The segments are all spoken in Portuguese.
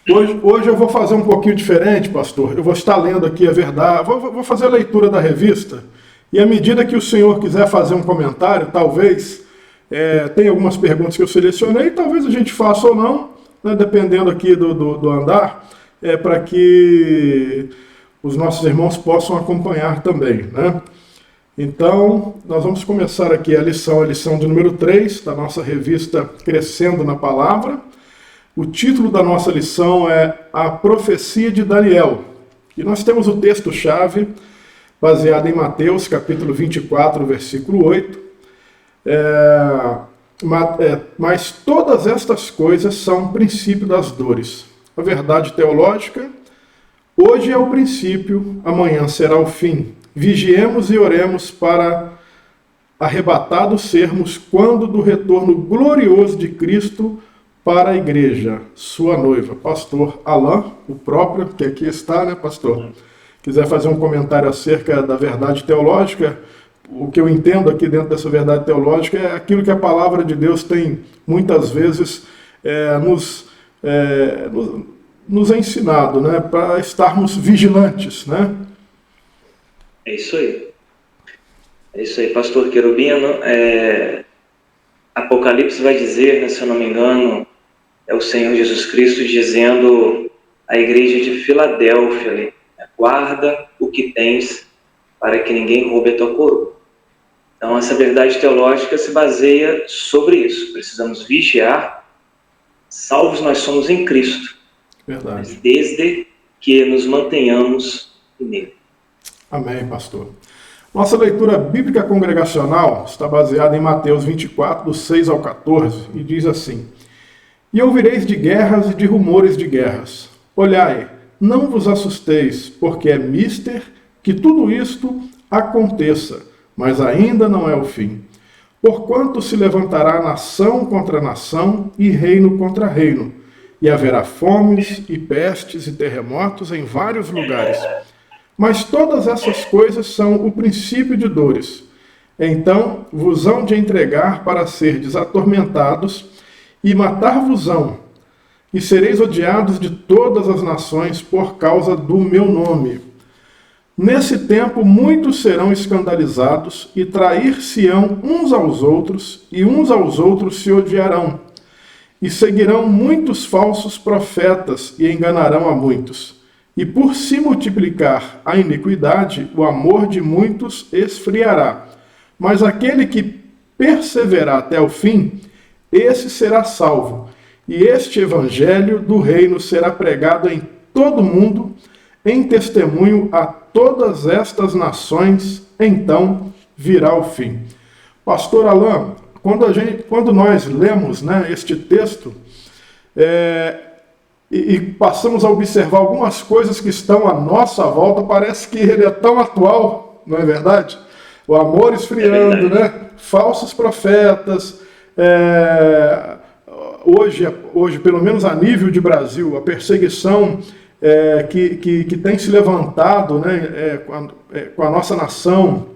Hoje eu vou fazer um pouquinho diferente, pastor. Eu vou estar lendo aqui a verdade, vou fazer a leitura da revista, e à medida que o senhor quiser fazer um comentário, talvez, tem algumas perguntas que eu selecionei, talvez a gente faça ou não, né, dependendo aqui do andar, para que os nossos irmãos possam acompanhar também, né? Então, nós vamos começar aqui a lição de número 3 da nossa revista Crescendo na Palavra. O título da nossa lição é A Profecia de Daniel. E nós temos o texto-chave baseado em Mateus, capítulo 24, versículo 8. Mas todas estas coisas são o princípio das dores. A verdade teológica: hoje é o princípio, amanhã será o fim. Vigiemos e oremos para arrebatados sermos quando do retorno glorioso de Cristo para a igreja, sua noiva. Pastor Alain, o próprio, que aqui está, né, pastor? Quiser fazer um comentário acerca da verdade teológica, o que eu entendo aqui dentro dessa verdade teológica é aquilo que a palavra de Deus tem muitas vezes nos ensinado, né, para estarmos vigilantes, né? É isso aí. É isso aí, pastor Querubino. Apocalipse vai dizer, né, se eu não me engano, é o Senhor Jesus Cristo dizendo à igreja de Filadélfia ali: guarda o que tens para que ninguém roube a tua coroa. Então, essa verdade teológica se baseia sobre isso. Precisamos vigiar, salvos nós somos em Cristo. Verdade. Mas desde que nos mantenhamos nele. Amém, pastor. Nossa leitura bíblica congregacional está baseada em Mateus 24, do 6 ao 14, e diz assim: E ouvireis de guerras e de rumores de guerras. Olhai, não vos assusteis, porque é mister que tudo isto aconteça, mas ainda não é o fim. Porquanto se levantará nação contra nação e reino contra reino, e haverá fomes e pestes e terremotos em vários lugares. Mas todas essas coisas são o princípio de dores. Então vos hão de entregar para serdes atormentados, e matar-vos-ão, e sereis odiados de todas as nações por causa do meu nome. Nesse tempo muitos serão escandalizados, e trair-se-ão uns aos outros, e uns aos outros se odiarão. E seguirão muitos falsos profetas, e enganarão a muitos. E por se multiplicar a iniquidade, o amor de muitos esfriará. Mas aquele que perseverar até o fim, esse será salvo. E este evangelho do reino será pregado em todo o mundo, em testemunho a todas estas nações, então virá o fim. Pastor Alain, quando nós lemos, né, este texto, e passamos a observar algumas coisas que estão à nossa volta, parece que ele é tão atual, não é verdade? O amor esfriando, né? Falsos profetas. Hoje, pelo menos a nível de Brasil, a perseguição que tem se levantado, né, com a nossa nação,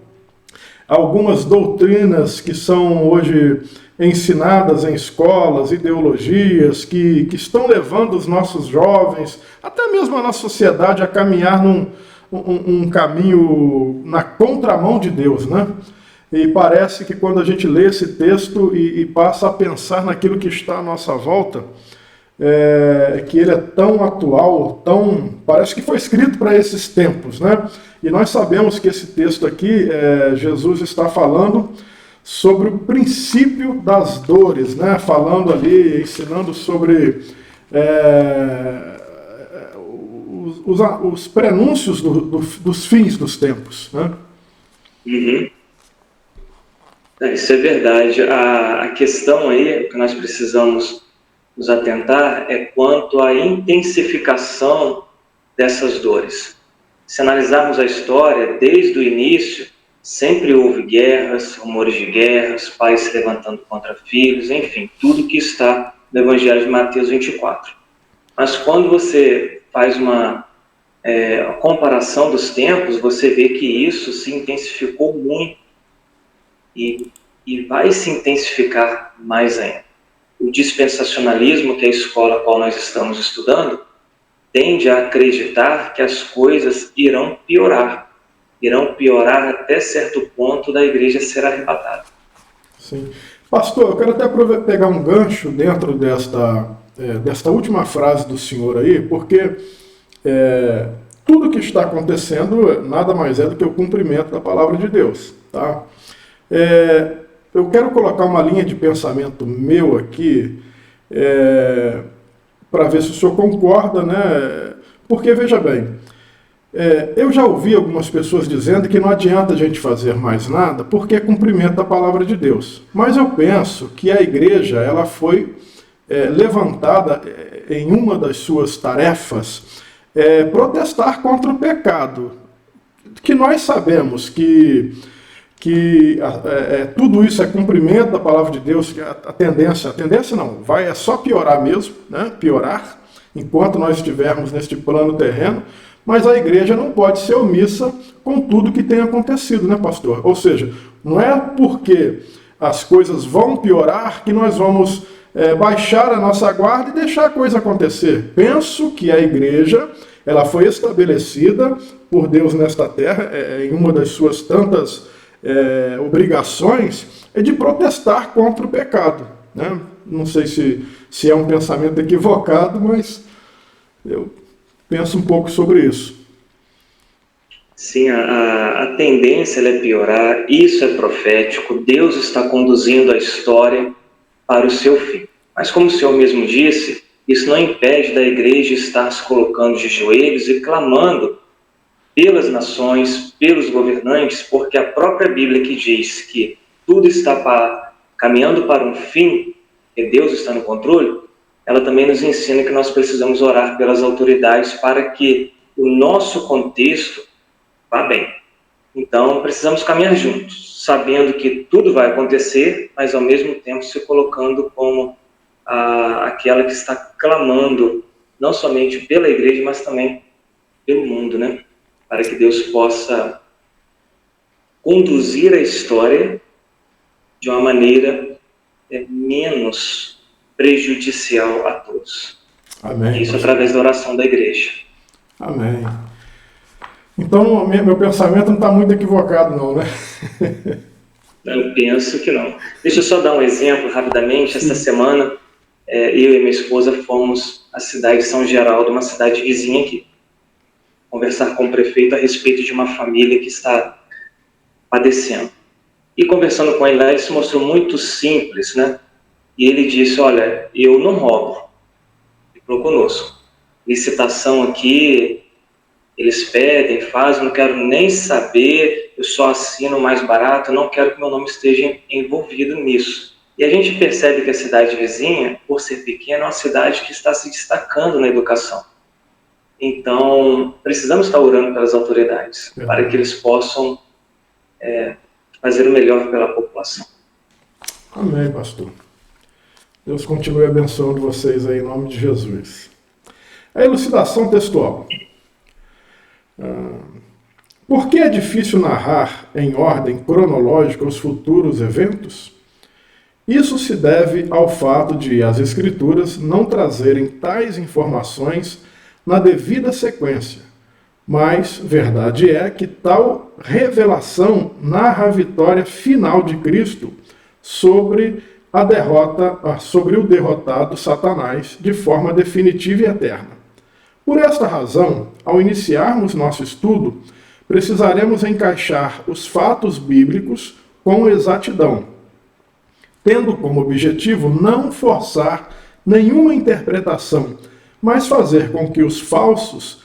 algumas doutrinas que são hoje ensinadas em escolas, ideologias que estão levando os nossos jovens, até mesmo a nossa sociedade, a caminhar num caminho na contramão de Deus, né? E parece que quando a gente lê esse texto e passa a pensar naquilo que está à nossa volta, que ele é tão atual, parece que foi escrito para esses tempos, né? E nós sabemos que esse texto aqui, Jesus está falando sobre o princípio das dores, né? Falando ali, ensinando sobre os prenúncios dos fins dos tempos, né? Uhum. Isso é verdade. A questão aí que nós precisamos nos atentar é quanto à intensificação dessas dores. Se analisarmos a história, desde o início, sempre houve guerras, rumores de guerras, pais se levantando contra filhos, enfim, tudo que está no Evangelho de Mateus 24. Mas quando você faz uma comparação dos tempos, você vê que isso se intensificou muito e vai se intensificar mais ainda. O dispensacionalismo, que é a escola a qual nós estamos estudando, tende a acreditar que as coisas irão piorar até certo ponto da igreja ser arrebatada. Sim. Pastor, eu quero até pegar um gancho dentro desta última frase do senhor aí, porque tudo que está acontecendo nada mais é do que o cumprimento da palavra de Deus. Tá? Eu quero colocar uma linha de pensamento meu aqui, para ver se o senhor concorda, né? Porque, veja bem, eu já ouvi algumas pessoas dizendo que não adianta a gente fazer mais nada porque é cumprimento da palavra de Deus. Mas eu penso que a igreja ela foi levantada em uma das suas tarefas protestar contra o pecado. Que nós sabemos que tudo isso é cumprimento da palavra de Deus, que a tendência não, é só piorar mesmo, né? Piorar, enquanto nós estivermos neste plano terreno, mas a igreja não pode ser omissa com tudo que tem acontecido, né, pastor? Ou seja, não é porque as coisas vão piorar que nós vamos baixar a nossa guarda e deixar a coisa acontecer. Penso que a igreja ela foi estabelecida por Deus nesta terra, em uma das suas tantas obrigações é de protestar contra o pecado, né? Não sei se é um pensamento equivocado, mas eu penso um pouco sobre isso. Sim, a tendência é piorar, isso é profético, Deus está conduzindo a história para o seu fim. Mas como o Senhor mesmo disse, isso não impede da igreja estar se colocando de joelhos e clamando pelas nações, pelos governantes, porque a própria Bíblia que diz que tudo está caminhando para um fim, que Deus está no controle, ela também nos ensina que nós precisamos orar pelas autoridades para que o nosso contexto vá bem. Então, precisamos caminhar juntos, sabendo que tudo vai acontecer, mas ao mesmo tempo se colocando como aquela que está clamando, não somente pela igreja, mas também pelo mundo, né? Para que Deus possa conduzir a história de uma maneira menos prejudicial a todos. Amém. Isso através da oração da igreja. Amém. Então, meu pensamento não está muito equivocado, não, né? Eu penso que não. Deixa eu só dar um exemplo rapidamente. Esta semana, eu e minha esposa fomos à cidade de São Geraldo, uma cidade vizinha aqui, conversar com o prefeito a respeito de uma família que está padecendo. E conversando com ele, ele se mostrou muito simples, né? E ele disse, olha, eu não roubo. Ele falou conosco. Licitação aqui, eles pedem, fazem, não quero nem saber, eu só assino o mais barato, não quero que meu nome esteja envolvido nisso. E a gente percebe que a cidade vizinha, por ser pequena, é uma cidade que está se destacando na educação. Então, precisamos estar orando pelas autoridades, para que eles possam fazer o melhor pela população. Amém, pastor. Deus continue abençoando vocês aí em nome de Jesus. A elucidação textual. Por que é difícil narrar em ordem cronológica os futuros eventos? Isso se deve ao fato de as Escrituras não trazerem tais informações na devida sequência, mas verdade é que tal revelação narra a vitória final de Cristo sobre o derrotado Satanás de forma definitiva e eterna. Por esta razão, ao iniciarmos nosso estudo, precisaremos encaixar os fatos bíblicos com exatidão, tendo como objetivo não forçar nenhuma interpretação, mas fazer com que os fatos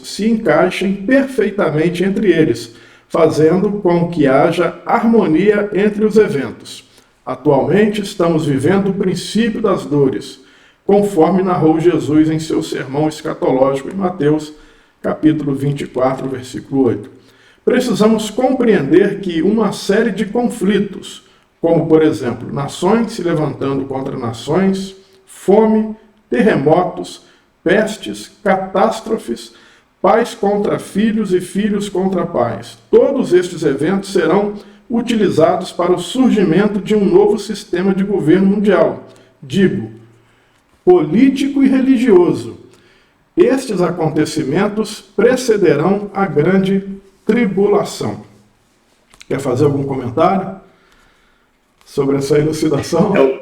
se encaixem perfeitamente entre eles, fazendo com que haja harmonia entre os eventos. Atualmente estamos vivendo o princípio das dores, conforme narrou Jesus em seu sermão escatológico em Mateus, capítulo 24, versículo 8. Precisamos compreender que uma série de conflitos, como, por exemplo, nações se levantando contra nações, fome, terremotos, pestes, catástrofes, pais contra filhos e filhos contra pais. Todos estes eventos serão utilizados para o surgimento de um novo sistema de governo mundial. Digo, político e religioso. Estes acontecimentos precederão a grande tribulação. Quer fazer algum comentário sobre essa elucidação?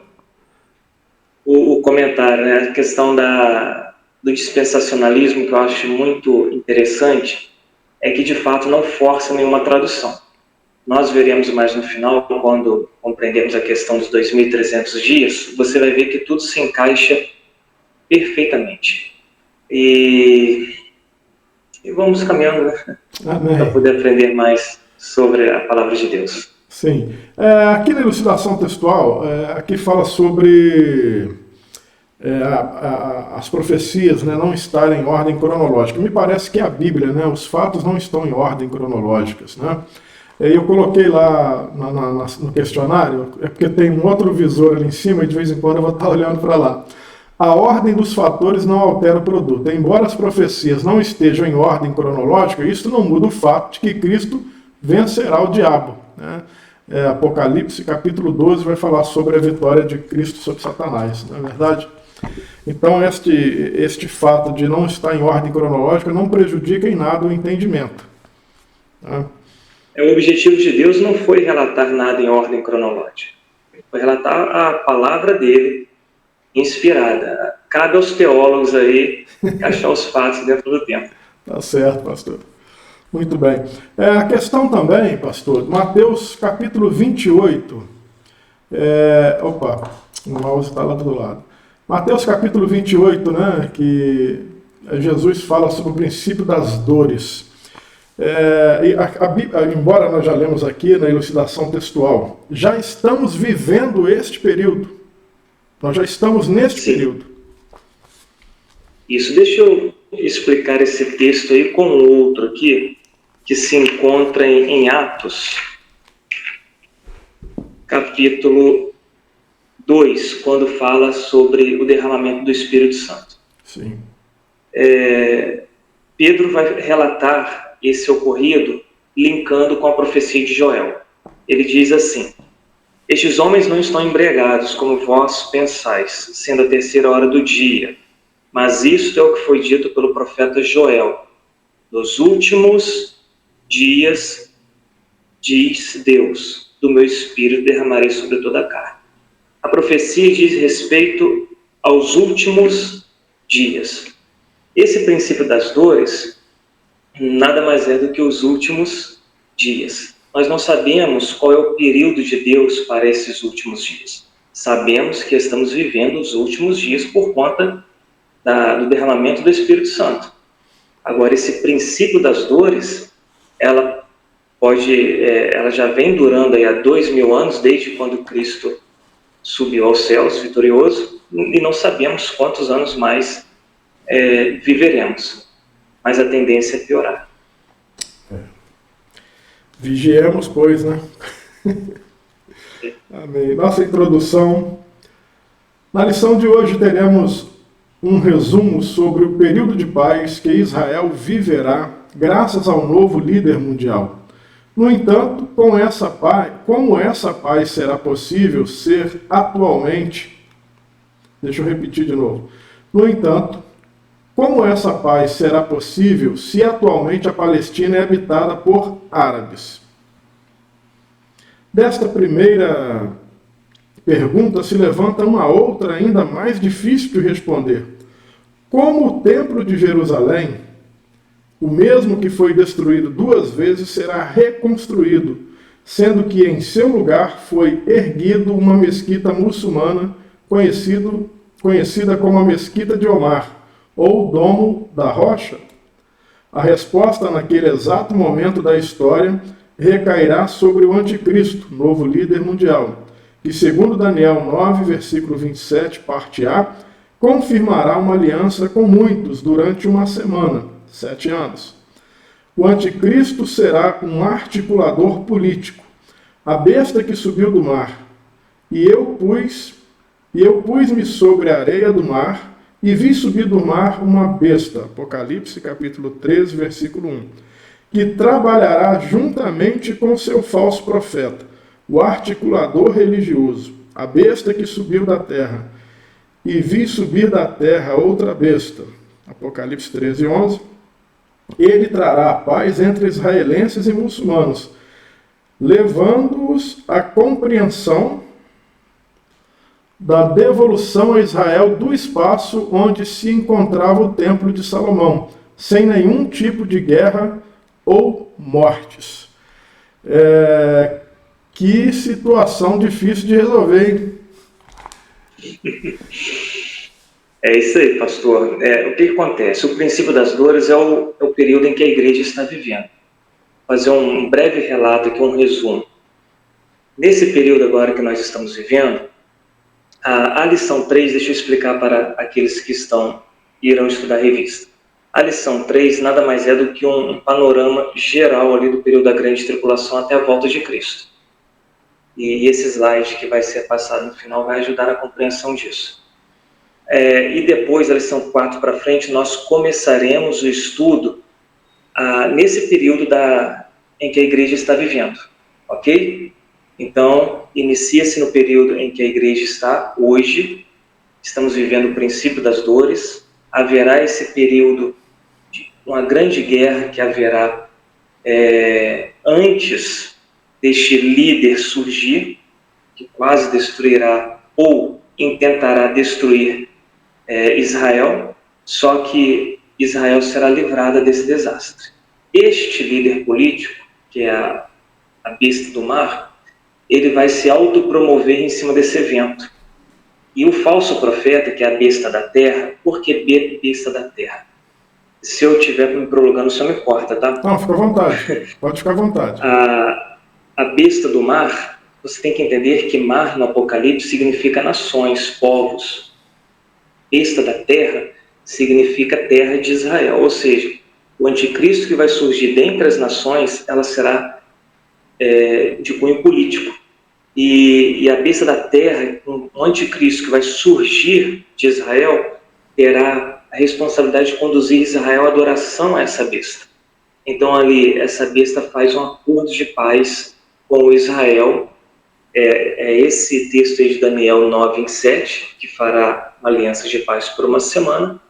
O comentário, né? A questão do dispensacionalismo, que eu acho muito interessante, é que de fato não força nenhuma tradução. Nós veremos mais no final, quando compreendemos a questão dos 2.300 dias, você vai ver que tudo se encaixa perfeitamente. E vamos caminhando, né? Para poder aprender mais sobre a palavra de Deus. Sim. Aqui na elucidação textual, aqui fala sobre as profecias, né, não estarem em ordem cronológica. Me parece que a Bíblia, né, os fatos não estão em ordem cronológicas, né? Eu coloquei lá no questionário, é porque tem um outro visor ali em cima e de vez em quando eu vou estar olhando para lá. A ordem dos fatores não altera o produto. Embora as profecias não estejam em ordem cronológica, isso não muda o fato de que Cristo vencerá o diabo, né? Apocalipse capítulo 12 vai falar sobre a vitória de Cristo sobre Satanás, não é verdade? Então este fato de não estar em ordem cronológica não prejudica em nada o entendimento, né? O objetivo de Deus não foi relatar nada em ordem cronológica, foi relatar a palavra dele inspirada. Cabe aos teólogos aí achar os fatos dentro do tempo. Tá certo, pastor. Muito bem. A questão também, pastor, Mateus capítulo 28. Opa, o mouse está lá do lado. Mateus capítulo 28, né, que Jesus fala sobre o princípio das dores. Embora nós já lemos aqui na elucidação textual, já estamos vivendo este período. Nós já estamos neste período. Isso, deixa eu explicar esse texto aí com outro aqui, que se encontra em Atos, capítulo 2, quando fala sobre o derramamento do Espírito Santo. Sim. Pedro vai relatar esse ocorrido linkando com a profecia de Joel. Ele diz assim: estes homens não estão embriagados, como vós pensais, sendo a terceira hora do dia. Mas isto é o que foi dito pelo profeta Joel. Nos últimos dias, diz Deus, do meu espírito derramarei sobre toda a carne. A profecia diz respeito aos últimos dias. Esse princípio das dores nada mais é do que os últimos dias. Nós não sabemos qual é o período de Deus para esses últimos dias. Sabemos que estamos vivendo os últimos dias por conta do derramamento do Espírito Santo. Agora, esse princípio das dores, ela já vem durando aí há 2000 anos, desde quando Cristo subiu aos céus vitorioso, e não sabemos quantos anos mais viveremos. Mas a tendência é piorar. Vigiemos, pois, né? Amém. Nossa introdução. Na lição de hoje teremos um resumo sobre o período de paz que Israel viverá graças ao novo líder mundial. No entanto, como essa paz será possível ser atualmente? Deixa eu repetir de novo. No entanto, como essa paz será possível se atualmente a Palestina é habitada por árabes? Desta primeira pergunta se levanta uma outra ainda mais difícil de responder. Como o Templo de Jerusalém, o mesmo que foi destruído 2 vezes, será reconstruído, sendo que em seu lugar foi erguido uma mesquita muçulmana conhecida como a Mesquita de Omar, ou Domo da Rocha? A resposta naquele exato momento da história recairá sobre o Anticristo, novo líder mundial, que segundo Daniel 9, versículo 27, parte A, confirmará uma aliança com muitos durante uma semana, 7 anos. O Anticristo será um articulador político, a besta que subiu do mar, e eu pus-me sobre a areia do mar, e vi subir do mar uma besta, Apocalipse capítulo 13, versículo 1, que trabalhará juntamente com seu falso profeta, o articulador religioso, a besta que subiu da terra, e vi subir da terra outra besta. Apocalipse 13, 11. Ele trará a paz entre israelenses e muçulmanos, levando-os à compreensão da devolução a Israel do espaço onde se encontrava o Templo de Salomão, sem nenhum tipo de guerra ou mortes. Que situação difícil de resolver, hein? É isso aí, pastor. O que acontece? O princípio das dores é o período em que a igreja está vivendo. Vou fazer um breve relato aqui, um resumo. Nesse período agora que nós estamos vivendo, a lição 3, deixa eu explicar para aqueles que irão estudar a revista. A lição 3 nada mais é do que um panorama geral ali do período da grande tribulação até a volta de Cristo. E esse slide que vai ser passado no final vai ajudar na compreensão disso. E depois, da lição 4 para frente, nós começaremos o estudo nesse período em que a igreja está vivendo, ok? Então, inicia-se no período em que a igreja está hoje, estamos vivendo o princípio das dores, haverá esse período de uma grande guerra que haverá antes deste líder surgir, que quase destruirá ou intentará destruir Israel, só que Israel será livrada desse desastre. Este líder político, que é a besta do mar, ele vai se autopromover em cima desse evento. E o falso profeta, que é a besta da terra, por que besta da terra? Se eu estiver me prolongando, só me corta, tá? Não, fica à vontade. Pode ficar à vontade. A besta do mar, você tem que entender que mar no Apocalipse significa nações, povos. Besta da terra significa terra de Israel, ou seja, o anticristo que vai surgir dentre as nações, ela será de cunho político. E a besta da terra, o anticristo que vai surgir de Israel, terá a responsabilidade de conduzir Israel à adoração a essa besta. Então ali, essa besta faz um acordo de paz com Israel. Esse texto aí de Daniel 9:7, que fará uma aliança de paz por uma semana,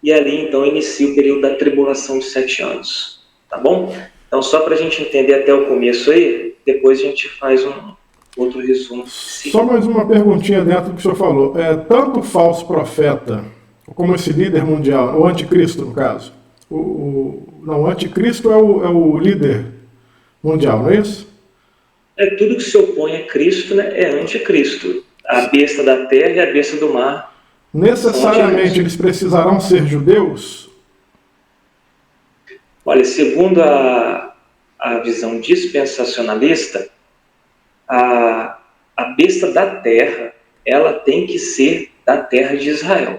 e ali então inicia o período da tribulação de 7 anos, tá bom? Então só para a gente entender até o começo aí, depois a gente faz um outro resumo. Só mais uma perguntinha dentro do que o senhor falou. Tanto o falso profeta, como esse líder mundial, o anticristo no caso, o anticristo é o líder mundial, não é isso? Tudo que se opõe a Cristo, né, é anticristo. A besta da terra e a besta do mar. Necessariamente eles precisarão ser judeus? Olha, segundo a visão dispensacionalista, a besta da terra, ela tem que ser da terra de Israel.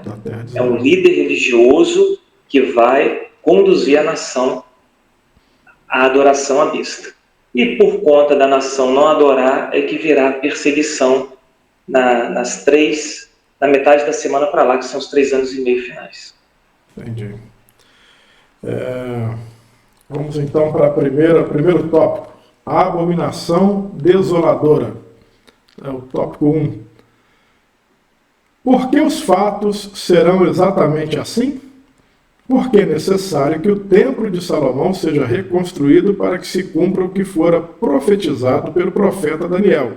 É um líder religioso que vai conduzir a nação à adoração à besta. E por conta da nação não adorar, é que virá a perseguição na metade da semana para lá, que são os 3 anos e meio finais. Entendi. Vamos então para o primeiro tópico. A abominação desoladora. É o tópico 1. Por que os fatos serão exatamente assim? Porque é necessário que o templo de Salomão seja reconstruído para que se cumpra o que fora profetizado pelo profeta Daniel.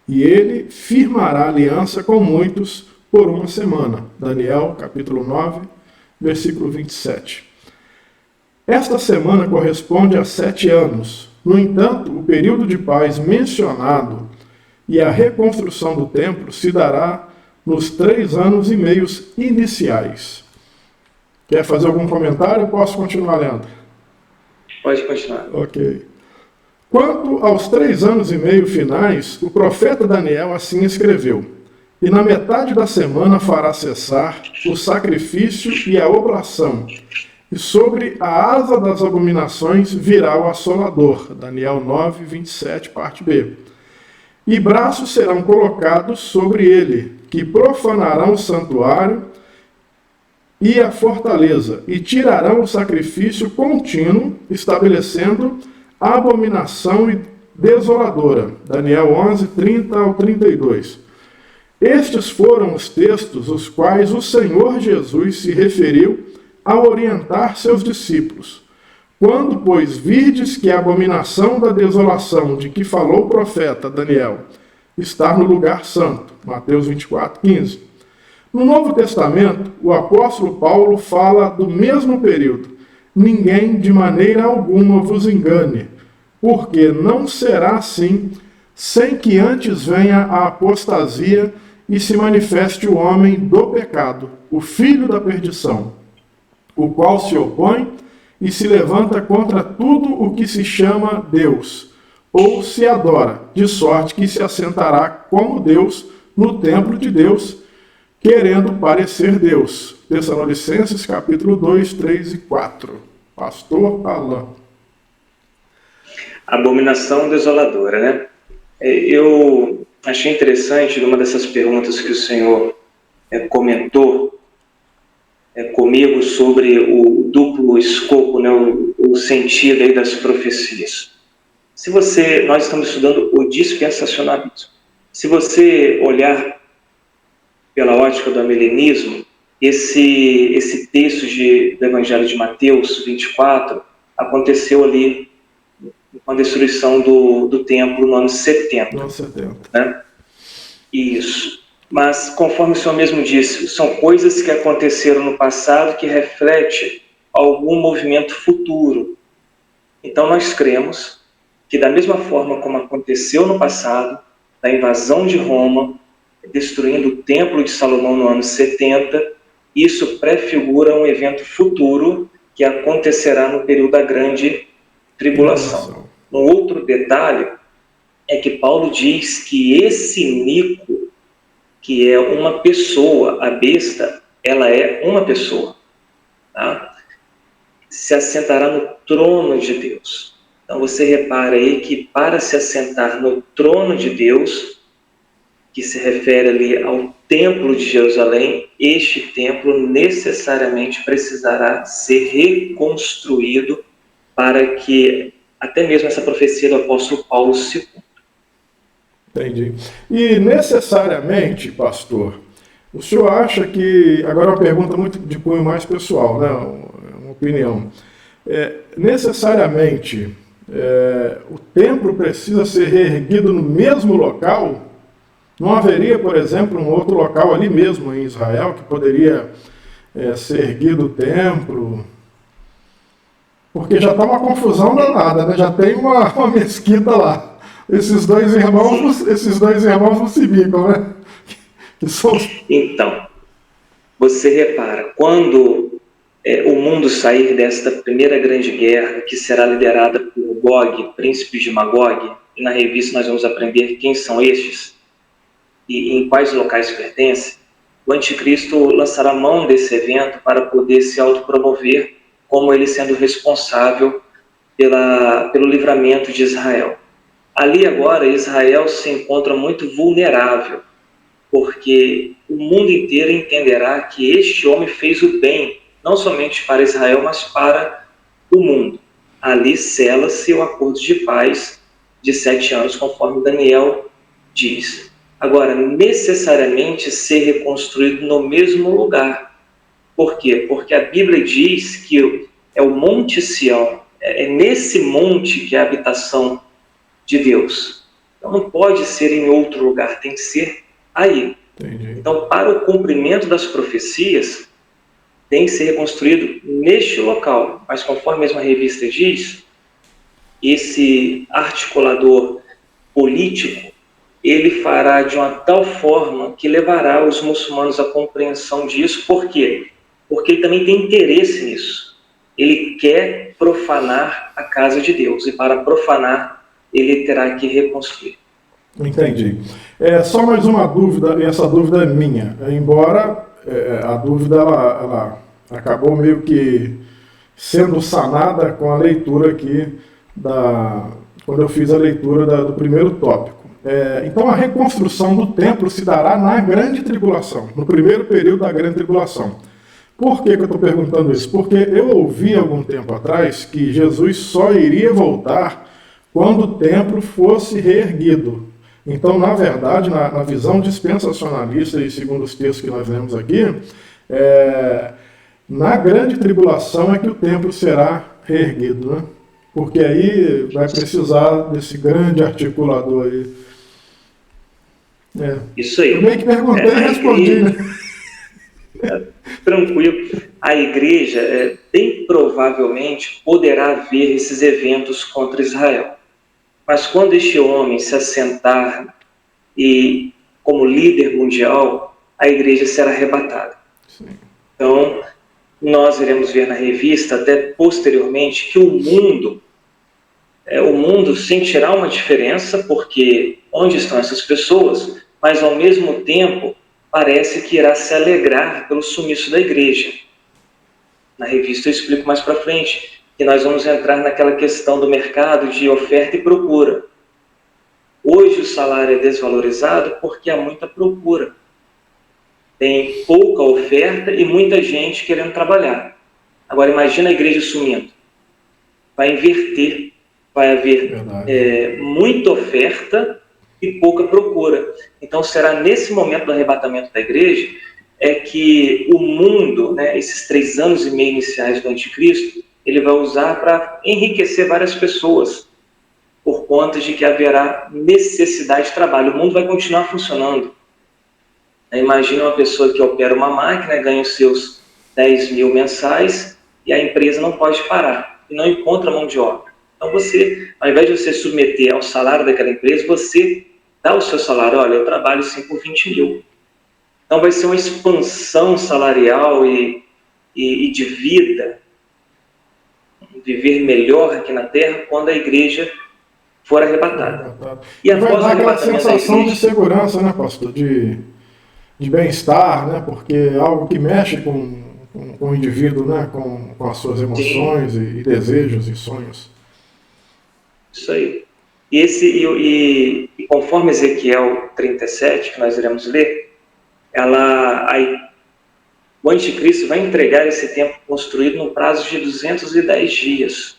E ele firmará aliança com muitos por uma semana. Daniel, capítulo 9, versículo 27. Esta semana corresponde a 7 anos. No entanto, o período de paz mencionado e a reconstrução do templo se dará nos 3 anos e meio iniciais. Quer fazer algum comentário ou posso continuar lendo? Pode continuar. Ok. Quanto aos 3 anos e meio finais, o profeta Daniel assim escreveu: E na metade da semana fará cessar o sacrifício e a oblação, e sobre a asa das abominações virá o assolador. Daniel 9, 27, parte B. E braços serão colocados sobre ele, que profanarão o santuário e a fortaleza, e tirarão o sacrifício contínuo, estabelecendo a abominação desoladora. Daniel 11, 30 ao 32. Estes foram os textos os quais o Senhor Jesus se referiu ao orientar seus discípulos. Quando, pois, virdes que a abominação da desolação de que falou o profeta Daniel está no lugar santo, Mateus 24:15. No Novo Testamento, o apóstolo Paulo fala do mesmo período. Ninguém de maneira alguma vos engane, porque não será assim, sem que antes venha a apostasia e se manifeste o homem do pecado, o filho da perdição, o qual se opõe e se levanta contra tudo o que se chama Deus, ou se adora, de sorte que se assentará como Deus no templo de Deus, querendo parecer Deus. Tessalonicenses capítulo 2, 3 e 4. Pastor Alain. Abominação desoladora, né? Eu achei interessante uma dessas perguntas que o senhor comentou comigo sobre o duplo escopo, né, o sentido aí das profecias. Nós estamos estudando o dispensacionalismo. Se você olhar pela ótica do amilenismo, esse texto do Evangelho de Mateus 24 aconteceu ali com a destruição do templo no ano 70. No 70. Né? Isso. Mas, conforme o senhor mesmo disse, são coisas que aconteceram no passado que refletem algum movimento futuro. Então, nós cremos que, da mesma forma como aconteceu no passado, da invasão de Roma, destruindo o Templo de Salomão no ano 70, isso prefigura um evento futuro que acontecerá no período da Grande Tribulação. Um outro detalhe é que Paulo diz que esse mico, que é uma pessoa, a besta, ela é uma pessoa, tá? Se assentará no trono de Deus. Então você repara aí que para se assentar no trono de Deus, que se refere ali ao templo de Jerusalém, este templo necessariamente precisará ser reconstruído para que até mesmo essa profecia do apóstolo Paulo se cumpra. Entendi. E necessariamente, pastor, o senhor acha que, agora é uma pergunta muito de cunho mais pessoal, né? Uma opinião, necessariamente o templo precisa ser reerguido no mesmo local? Não haveria, por exemplo, um outro local ali mesmo em Israel que poderia ser erguido o templo? Porque já está uma confusão danada, né? Já tem uma mesquita lá. Esses dois irmãos não se bicam, né? Então, você repara, quando o mundo sair desta primeira grande guerra, que será liderada por Gog, príncipe de Magog, e na revista nós vamos aprender quem são estes e em quais locais pertencem, o anticristo lançará mão desse evento para poder se autopromover como ele sendo responsável pelo livramento de Israel. Ali agora Israel se encontra muito vulnerável, porque o mundo inteiro entenderá que este homem fez o bem, não somente para Israel, mas para o mundo. Ali sela-se o acordo de paz de 7 anos, conforme Daniel diz. Agora, necessariamente ser reconstruído no mesmo lugar. Por quê? Porque a Bíblia diz que é o Monte Sião, é nesse monte que é a habitação de Deus. Então não pode ser em outro lugar, tem que ser aí. Entendi. Então, para o cumprimento das profecias, tem que ser reconstruído neste local. Mas conforme a mesma revista diz, esse articulador político, ele fará de uma tal forma que levará os muçulmanos à compreensão disso. Por quê? Porque ele também tem interesse nisso. Ele quer profanar a casa de Deus, e para profanar, ele terá que reconstruir. Entendi. Só mais uma dúvida, e essa dúvida é minha. Embora a dúvida ela acabou meio que sendo sanada com a leitura aqui, quando eu fiz a leitura do primeiro tópico. Então a reconstrução do templo se dará na Grande Tribulação, no primeiro período da Grande Tribulação. Por que eu estou perguntando isso? Porque eu ouvi algum tempo atrás que Jesus só iria voltar quando o templo fosse reerguido. Então, na verdade, na visão dispensacionalista e segundo os textos que nós lemos aqui, na grande tribulação é que o templo será reerguido, né? Porque aí vai precisar desse grande articulador aí. Isso aí. Eu meio que perguntei e respondi, né? Tranquilo. A igreja, bem provavelmente, poderá ver esses eventos contra Israel. Mas quando este homem se assentar e como líder mundial, a igreja será arrebatada. Sim. Então, nós iremos ver na revista, até posteriormente, que o mundo sentirá uma diferença, porque onde estão essas pessoas, mas ao mesmo tempo parece que irá se alegrar pelo sumiço da igreja. Na revista eu explico mais para frente, que nós vamos entrar naquela questão do mercado de oferta e procura. Hoje o salário é desvalorizado porque há muita procura. Tem pouca oferta e muita gente querendo trabalhar. Agora imagina a igreja sumindo. Vai inverter. Vai haver muita oferta e pouca procura. Então será nesse momento do arrebatamento da igreja que o mundo, esses 3 anos e meio iniciais do anticristo, ele vai usar para enriquecer várias pessoas, por conta de que haverá necessidade de trabalho. O mundo vai continuar funcionando. Imagina uma pessoa que opera uma máquina, ganha os seus 10 mil mensais e a empresa não pode parar e não encontra mão de obra. Então você, ao invés de você submeter ao salário daquela empresa, você dá o seu salário. Olha, eu trabalho sim por 20 mil. Então vai ser uma expansão salarial e de vida, viver melhor aqui na Terra quando a igreja for arrebatada. E após vai dar aquela sensação de segurança, né, pastor? De bem-estar, né? Porque é algo que mexe com o indivíduo, né? Com as suas emoções e desejos e sonhos. Isso aí. E conforme Ezequiel 37, que nós iremos ler, o anticristo vai entregar esse templo construído no prazo de 210 dias.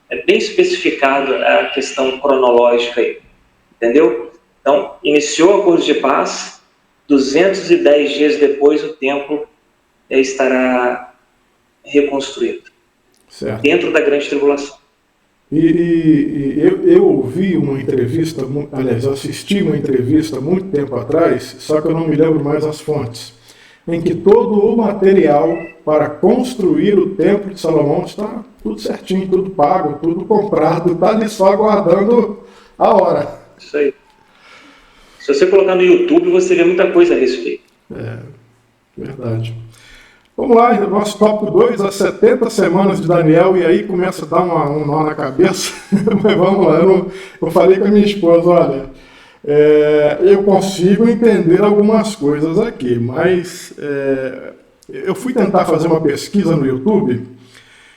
É bem especificado a questão cronológica aí, entendeu? Então, iniciou o acordo de paz, 210 dias depois o templo estará reconstruído, certo, dentro da grande tribulação. Eu ouvi uma entrevista, aliás, eu assisti uma entrevista muito tempo atrás, só que eu não me lembro mais as fontes, em que todo o material para construir o Templo de Salomão está tudo certinho, tudo pago, tudo comprado, está ali só aguardando a hora. Isso aí. Se você colocar no YouTube, você vê muita coisa a respeito. Verdade. Vamos lá, nosso tópico 2, as 70 semanas de Daniel, e aí começa a dar um nó na cabeça, mas vamos lá, eu falei com a minha esposa, olha, eu consigo entender algumas coisas aqui, mas eu fui tentar fazer uma pesquisa no YouTube,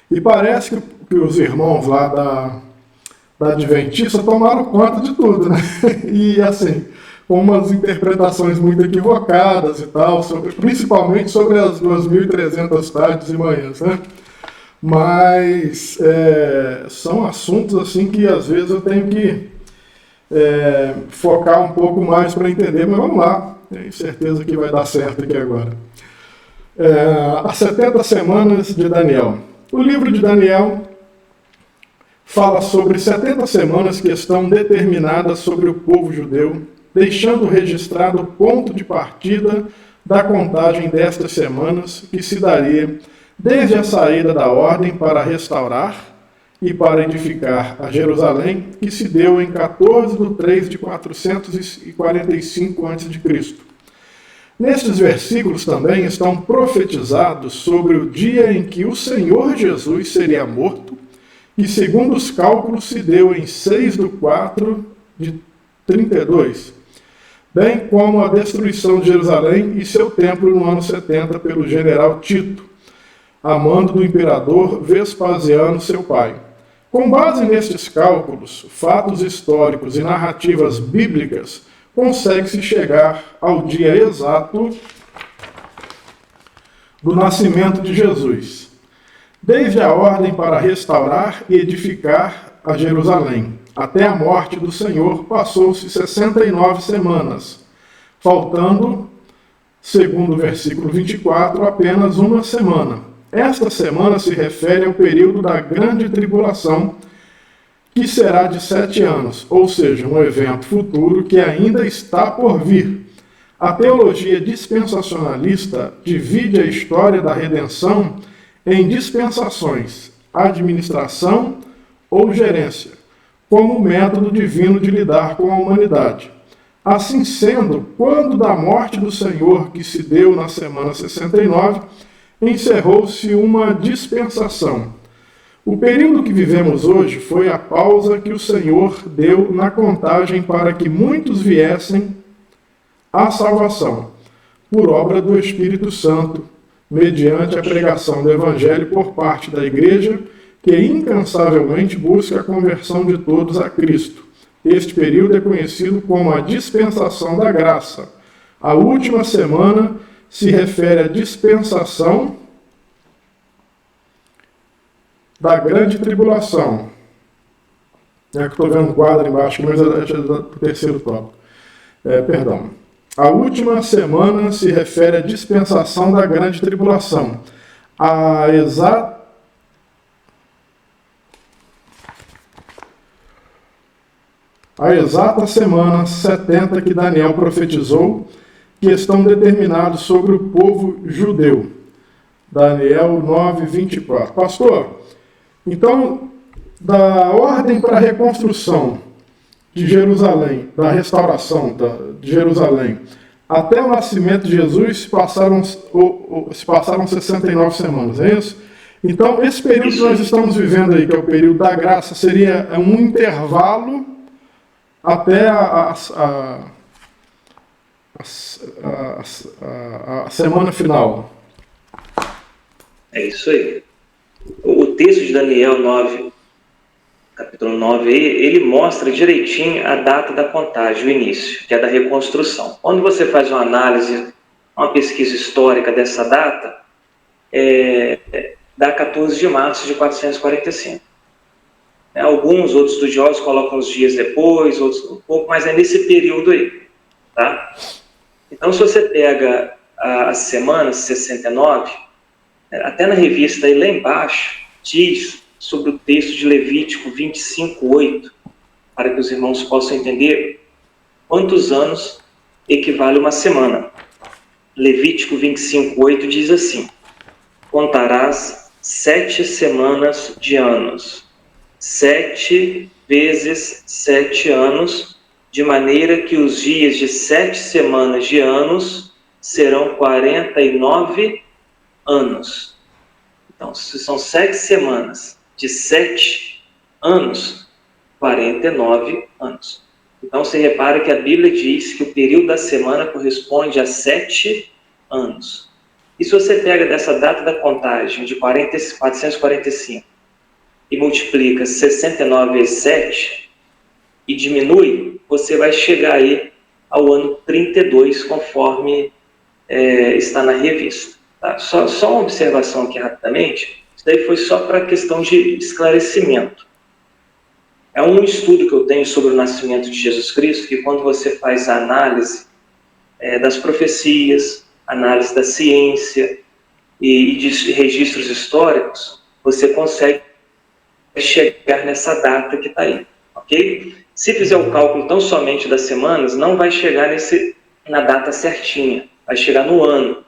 e parece que os irmãos lá da Adventista tomaram conta de tudo, né? E assim, com umas interpretações muito equivocadas e tal, principalmente sobre as 2.300 tardes e manhãs, né? Mas são assuntos assim que às vezes eu tenho que focar um pouco mais para entender, mas vamos lá, tenho certeza que vai dar certo aqui agora. As 70 semanas de Daniel. O livro de Daniel fala sobre 70 semanas que estão determinadas sobre o povo judeu, deixando registrado o ponto de partida da contagem destas semanas, que se daria desde a saída da ordem para restaurar e para edificar a Jerusalém, que se deu em 14/3/445 a.C. Nestes versículos também estão profetizados sobre o dia em que o Senhor Jesus seria morto, que segundo os cálculos se deu em 6/4/32, bem como a destruição de Jerusalém e seu templo no ano 70 pelo general Tito, a mando do imperador Vespasiano, seu pai. Com base nestes cálculos, fatos históricos e narrativas bíblicas, consegue-se chegar ao dia exato do nascimento de Jesus, desde a ordem para restaurar e edificar a Jerusalém, até a morte do Senhor, passou-se 69 semanas, faltando, segundo o versículo 24, apenas uma semana. Esta semana se refere ao período da grande tribulação, que será de 7 anos, ou seja, um evento futuro que ainda está por vir. A teologia dispensacionalista divide a história da redenção em dispensações, administração ou gerência, como método divino de lidar com a humanidade. Assim sendo, quando da morte do Senhor, que se deu na semana 69, encerrou-se uma dispensação. O período que vivemos hoje foi a pausa que o Senhor deu na contagem para que muitos viessem à salvação, por obra do Espírito Santo, mediante a pregação do Evangelho por parte da Igreja, que incansavelmente busca a conversão de todos a Cristo. Este período é conhecido como a dispensação da graça. A última semana se refere à dispensação da grande tribulação. É que estou vendo um quadro embaixo, mas é do terceiro tópico. Perdão. A última semana se refere à dispensação da grande tribulação. A exata semana 70 que Daniel profetizou, que estão determinados sobre o povo judeu. Daniel 9, 24. Pastor, então, da ordem para a reconstrução de Jerusalém, da restauração de Jerusalém, até o nascimento de Jesus se passaram 69 semanas, é isso? Então, esse período que nós estamos vivendo aí, que é o período da graça, seria um intervalo até a semana final. É isso aí. O texto de Daniel 9, capítulo 9, ele mostra direitinho a data da contagem, o início, que é da reconstrução. Quando você faz uma análise, uma pesquisa histórica dessa data, dá 14 de março de 445. Alguns outros estudiosos colocam os dias depois, outros um pouco, mas é nesse período aí. Tá? Então, se você pega as semanas 69, até na revista aí lá embaixo, diz sobre o texto de Levítico 25:8, para que os irmãos possam entender quantos anos equivale uma semana. Levítico 25:8 diz assim: contarás 7 semanas de anos, 7 vezes 7 anos, de maneira que os dias de 7 semanas de anos serão 49 anos. Então, se são 7 semanas de 7 anos, 49 anos. Então, você repara que a Bíblia diz que o período da semana corresponde a 7 anos. E se você pega dessa data da contagem de 445 e multiplica 69 vezes 7 e diminui, você vai chegar aí ao ano 32, conforme está na revista. Tá? Só uma observação aqui rapidamente, isso daí foi só para questão de esclarecimento. É um estudo que eu tenho sobre o nascimento de Jesus Cristo, que quando você faz a análise das profecias, análise da ciência e de registros históricos, você consegue chegar nessa data que está aí, ok? Se fizer o cálculo tão somente das semanas, não vai chegar na data certinha, vai chegar no ano.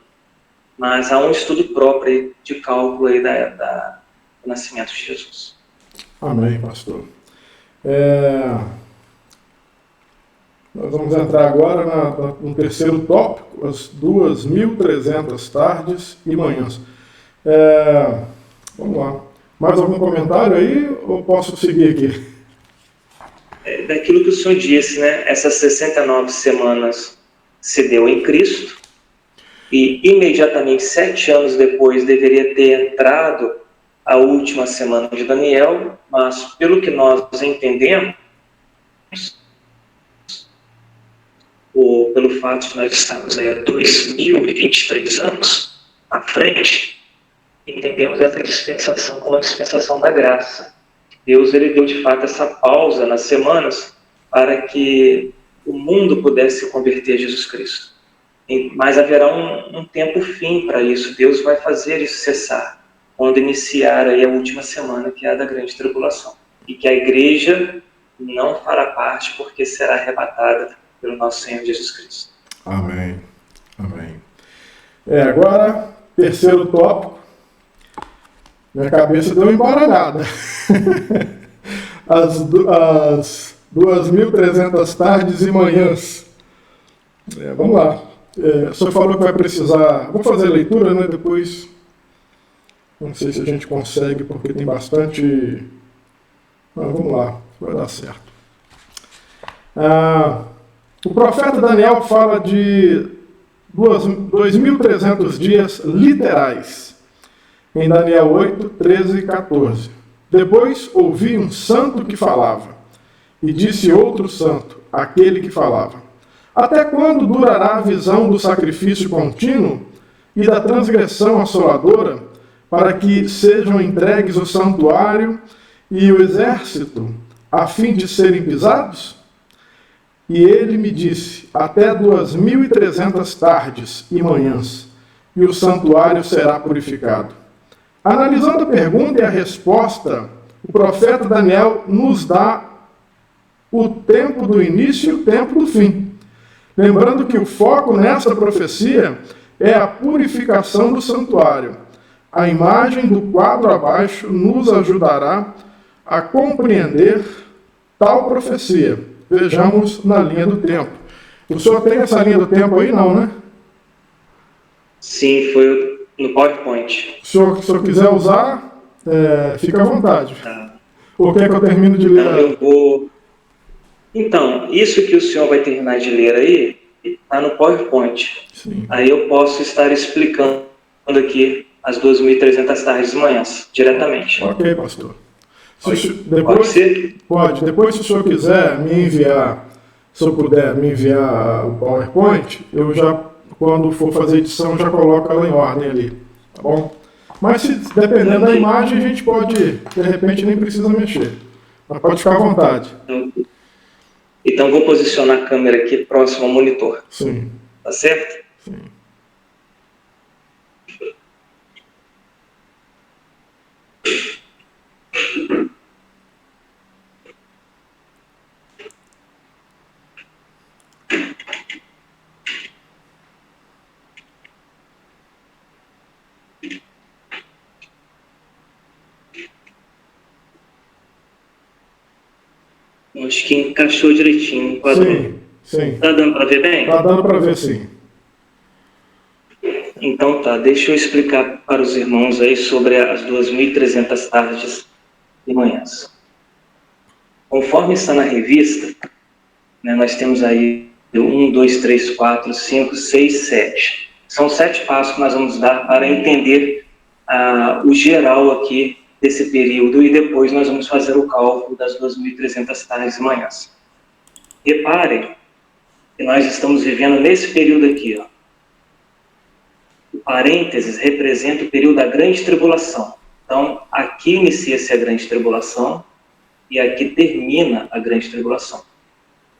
Mas há um estudo próprio de cálculo aí do nascimento de Jesus. Amém, pastor. Nós vamos entrar agora no terceiro tópico, as 2.300 tardes e manhãs. Vamos lá. Mais algum comentário aí ou posso seguir aqui? Daquilo que o senhor disse, né? Essas 69 semanas se deu em Cristo e imediatamente 7 anos depois deveria ter entrado a última semana de Daniel, mas pelo que nós entendemos, ou pelo fato de nós estarmos aí há 2023 anos à frente, entendemos essa dispensação como a dispensação da graça. Deus ele deu de fato essa pausa nas semanas para que o mundo pudesse se converter a Jesus Cristo. Mas haverá um tempo fim para isso. Deus vai fazer isso cessar quando iniciar aí a última semana, que é a da grande tribulação. E que a igreja não fará parte porque será arrebatada pelo nosso Senhor Jesus Cristo. Amém. Amém. Agora, terceiro tópico. Minha cabeça deu uma embaralhada. As 2.300 tardes e manhãs. Vamos lá. O senhor falou que vai precisar... Vou fazer a leitura, né? Depois... Não sei se a gente consegue, porque tem bastante... vamos lá. Vai dar certo. O profeta Daniel fala de 2.300 dias literais. Em Daniel 8, 13 e 14. Depois ouvi um santo que falava, e disse outro santo, aquele que falava: até quando durará a visão do sacrifício contínuo e da transgressão assoladora, para que sejam entregues o santuário e o exército, a fim de serem pisados? E ele me disse: até 2.300 tardes e manhãs, e o santuário será purificado. Analisando a pergunta e a resposta, o profeta Daniel nos dá o tempo do início e o tempo do fim. Lembrando que o foco nessa profecia é a purificação do santuário. A imagem do quadro abaixo nos ajudará a compreender tal profecia. Vejamos na linha do tempo. O senhor tem essa linha do tempo aí, não, né? Sim, foi no PowerPoint. Se o senhor quiser usar, fica à vontade. Tá. Ou quer que eu termine de ler? Então, eu vou... Então, isso que o senhor vai terminar de ler aí, está no PowerPoint. Sim. Aí eu posso estar explicando aqui as 2.300 tardes e manhãs, diretamente. Ok, pastor. Depois, pode ser? Pode. Depois, se o senhor quiser me enviar, se eu puder me enviar o PowerPoint, eu já, quando for fazer edição, já coloco ela em ordem ali, tá bom? Mas se dependendo da imagem, a gente pode, de repente, nem precisa mexer. Mas pode ficar à vontade. Então vou posicionar a câmera aqui próximo ao monitor. Sim. Tá certo? Sim. Acho que encaixou direitinho no quadro. Sim. Tá dando para ver bem? Tá dando para ver, sim. Então tá, deixa eu explicar para os irmãos aí sobre as 2.300 tardes e manhãs. Conforme está na revista, né, nós temos aí 1, 2, 3, 4, 5, 6, 7. São 7 passos que nós vamos dar para entender o geral aqui desse período, e depois nós vamos fazer o cálculo das 2.300 tardes e manhãs. Reparem que nós estamos vivendo nesse período aqui, ó. O parênteses representa o período da grande tribulação. Então, aqui inicia-se a grande tribulação e aqui termina a grande tribulação.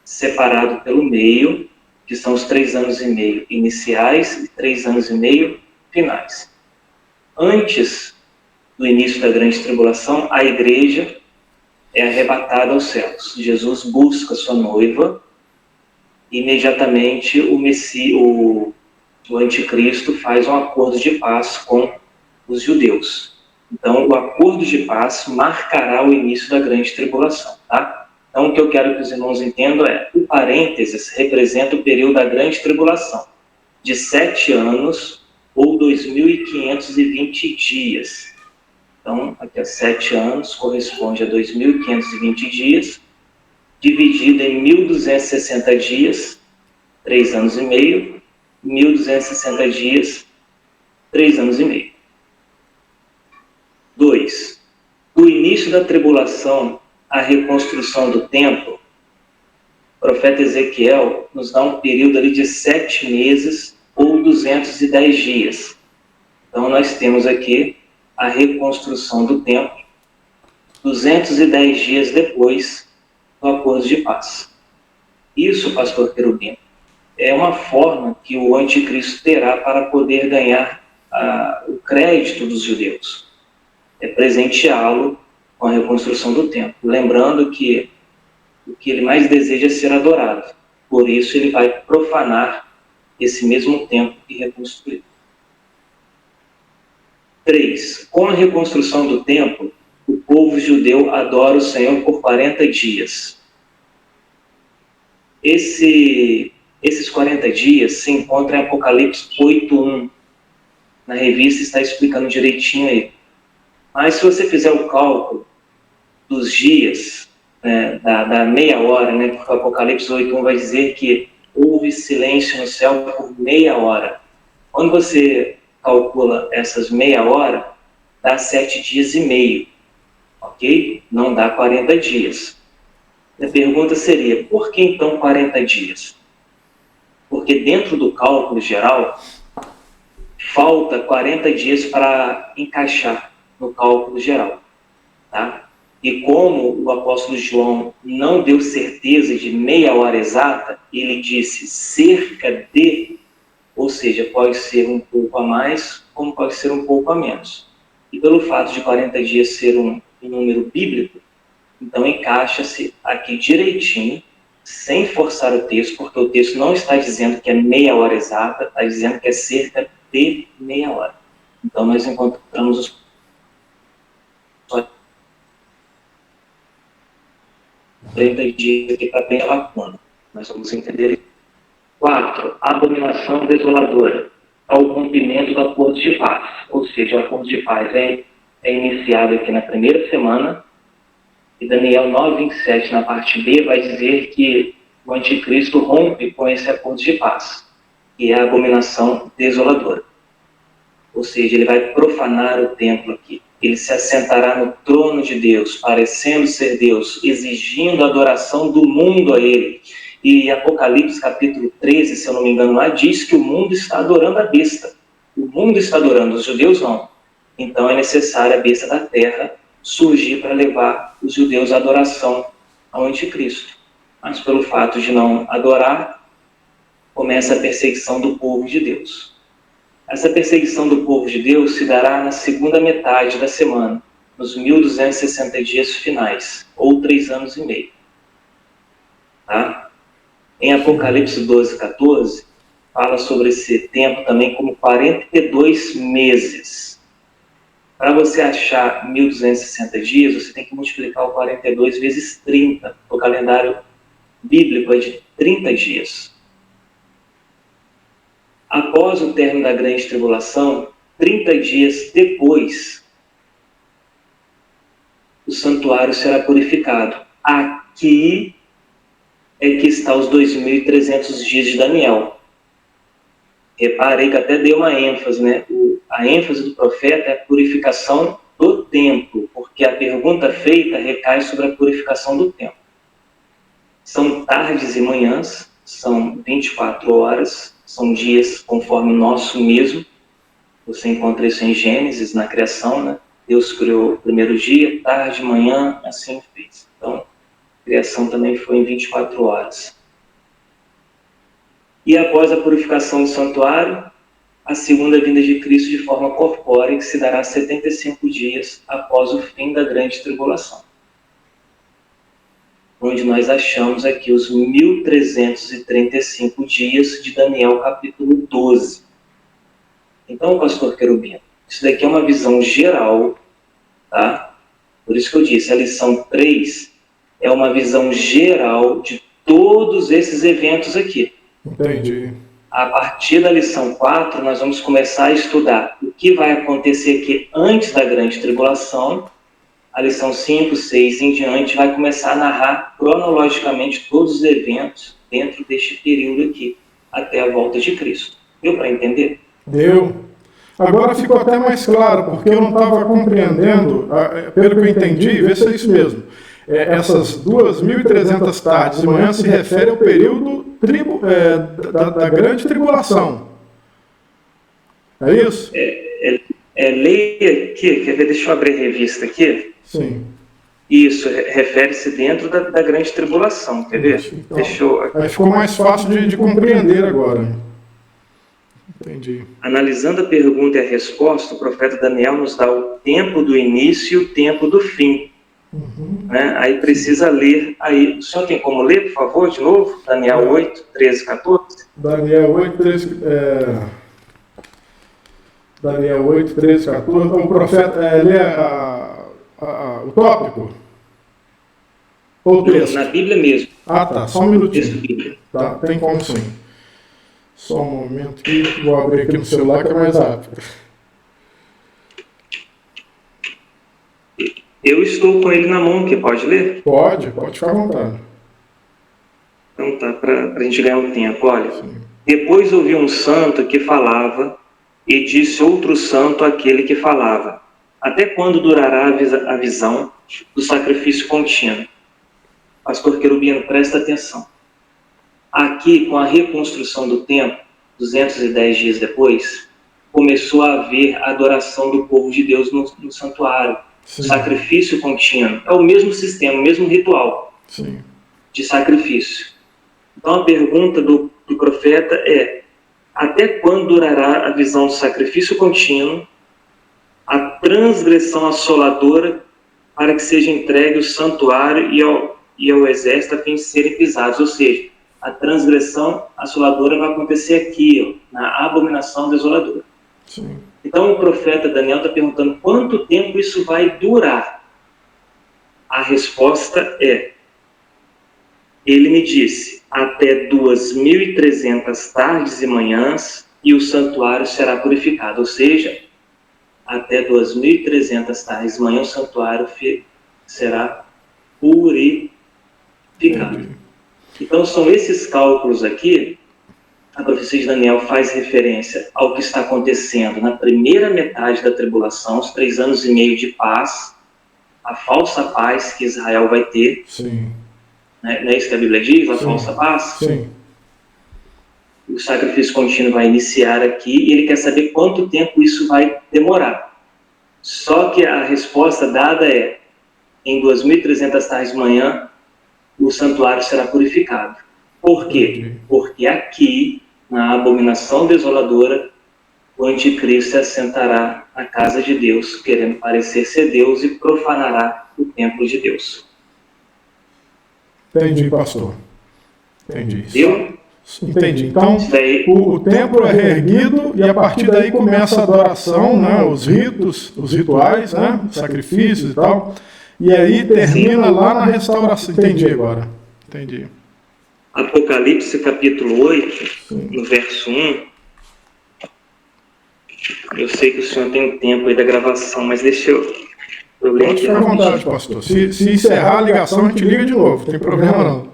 Separado pelo meio, que são os 3 anos e meio iniciais e 3 anos e meio finais. Antes do início da grande tribulação, a igreja é arrebatada aos céus. Jesus busca sua noiva e imediatamente o anticristo faz um acordo de paz com os judeus. Então, o acordo de paz marcará o início da grande tribulação, tá? Então, o que eu quero que os irmãos entendam é, o parênteses representa o período da grande tribulação, de 7 anos ou 2.520 dias. Então, aqui a 7 anos corresponde a 2.520 dias, dividido em 1.260 dias, 3 anos e meio, 1.260 dias, 3 anos e meio. 2. Do início da tribulação à reconstrução do templo, o profeta Ezequiel nos dá um período ali de 7 meses ou 210 dias. Então, nós temos aqui a reconstrução do templo, 210 dias depois do acordo de paz. Isso, pastor Querubim, é uma forma que o anticristo terá para poder ganhar o crédito dos judeus. É presenteá-lo com a reconstrução do templo. Lembrando que o que ele mais deseja é ser adorado. Por isso ele vai profanar esse mesmo templo que reconstruiu. 3. Com a reconstrução do templo, o povo judeu adora o Senhor por 40 dias. Esses 40 dias se encontram em Apocalipse 8:1. Na revista está explicando direitinho aí. Mas se você fizer o cálculo dos dias, né, da meia hora, né, porque o Apocalipse 8:1 vai dizer que houve silêncio no céu por meia hora. Quando você calcula essas meia hora, dá 7 dias e meio, ok? Não dá 40 dias. A pergunta seria, por que então 40 dias? Porque dentro do cálculo geral, falta 40 dias para encaixar no cálculo geral, tá? E como o apóstolo João não deu certeza de meia hora exata, ele disse cerca de, ou seja, pode ser um pouco a mais, como pode ser um pouco a menos. E pelo fato de 40 dias ser um número bíblico, então encaixa-se aqui direitinho, sem forçar o texto, porque o texto não está dizendo que é meia hora exata, está dizendo que é cerca de meia hora. Então nós encontramos os 30 dias aqui para bem a lacuna. Nós vamos entender. 4. Abominação desoladora. Ao rompimento do acordo de paz. Ou seja, o acordo de paz é iniciado aqui na primeira semana. E Daniel 9:27, na parte B, vai dizer que o anticristo rompe com esse acordo de paz, que é a abominação desoladora. Ou seja, ele vai profanar o templo aqui. Ele se assentará no trono de Deus, parecendo ser Deus, exigindo a adoração do mundo a ele. E Apocalipse capítulo 13, se eu não me engano lá, diz que o mundo está adorando a besta. O mundo está adorando, os judeus não. Então é necessário a besta da terra surgir para levar os judeus à adoração ao anticristo. Mas pelo fato de não adorar, começa a perseguição do povo de Deus. Essa perseguição do povo de Deus se dará na segunda metade da semana, nos 1260 dias finais, ou 3 anos e meio. Tá? Em Apocalipse 12:14, fala sobre esse tempo também como 42 meses. Para você achar 1260 dias, você tem que multiplicar o 42 vezes 30. O calendário bíblico é de 30 dias. Após o término da grande tribulação, 30 dias depois, o santuário será purificado. Aqui é que está os 2.300 dias de Daniel. Reparei que até dei uma ênfase, né? A ênfase do profeta é a purificação do templo, porque a pergunta feita recai sobre a purificação do templo. São tardes e manhãs, são 24 horas, são dias conforme o nosso mesmo. Você encontra isso em Gênesis, na criação, né? Deus criou o primeiro dia, tarde, manhã, assim fez. Então, a criação também foi em 24 horas. E após a purificação do santuário, a segunda vinda de Cristo de forma corpórea, que se dará 75 dias após o fim da grande tribulação. Onde nós achamos aqui os 1335 dias de Daniel capítulo 12. Então, pastor Querubim, isso daqui é uma visão geral, tá? Por isso que eu disse, a lição 3 é uma visão geral de todos esses eventos aqui. Entendi. A partir da lição 4, nós vamos começar a estudar o que vai acontecer aqui antes da grande tribulação. A lição 5, 6 em diante vai começar a narrar cronologicamente todos os eventos dentro deste período aqui, até a volta de Cristo. Deu para entender? Deu. Agora ficou até mais claro, porque eu não estava compreendendo, pelo que eu entendi, vê se é isso mesmo. Essas 2.300 tardes e manhãs se refere ao período da grande tribulação. É isso? Leia aqui, quer ver? Deixa eu abrir a revista aqui. Sim. Isso, refere-se dentro da grande tribulação, quer ver? Então, Deixa aí ficou mais fácil de compreender agora. Entendi. Analisando a pergunta e a resposta, o profeta Daniel nos dá o tempo do início e o tempo do fim. Né? Aí precisa ler. Aí, o senhor tem como ler, por favor, de novo? Daniel 8, 13, 14? Daniel 8, 13, Daniel 8, 13, 14. O profeta lê o tópico? Ou o texto? Na Bíblia mesmo. Ah, tá. Só um Texto minutinho. bíblico. Tá, tem como sim. Só um momento que vou abrir aqui no celular que é mais rápido. Eu estou com ele na mão, que pode ler? Pode ficar à vontade. Então tá, para a gente ganhar um tempo. Olha, Sim. depois ouvi um santo que falava, e disse outro santo àquele que falava: até quando durará a visão do sacrifício contínuo? Pastor Querubino, presta atenção. Aqui, com a reconstrução do templo, 210 dias depois, começou a haver a adoração do povo de Deus no santuário. Sim. O sacrifício contínuo. É o mesmo sistema, o mesmo ritual. Sim. De sacrifício. Então a pergunta do profeta é: até quando durará a visão do sacrifício contínuo, a transgressão assoladora, para que seja entregue o santuário e ao exército a fim de serem pisados? Ou seja, a transgressão assoladora vai acontecer aqui, ó, na abominação desoladora. Sim. Então o profeta Daniel está perguntando quanto tempo isso vai durar. A resposta é: ele me disse, até 2.300 tardes e manhãs, e o santuário será purificado. Ou seja, até 2.300 tardes e manhãs, o santuário será purificado. Entendi. Então, são esses cálculos aqui. A profecia de Daniel faz referência ao que está acontecendo na primeira metade da tribulação, os 3 anos e meio de paz, a falsa paz que Israel vai ter. Sim. Não é isso que a Bíblia diz, a Sim. falsa paz? Sim. O sacrifício contínuo vai iniciar aqui e ele quer saber quanto tempo isso vai demorar. Só que a resposta dada é: em 2.300 tardes de manhã, o santuário será purificado. Por quê? Porque aqui, na abominação desoladora, o anticristo se assentará na casa de Deus, querendo parecer ser Deus, e profanará o templo de Deus. Entendi, pastor. Entendi. Viu? Entendi. Então, o templo é reerguido e a partir daí começa a adoração, né, os ritos, os rituais, né, sacrifícios e tal. E aí termina lá na restauração. Entendi agora. Entendi. Apocalipse capítulo 8, no verso 1. Eu sei que o senhor tem um tempo aí da gravação, mas deixa eu ler Pode aqui. ficar à vontade, pastor. Se encerrar a ligação, a gente liga de novo. Não tem problema não.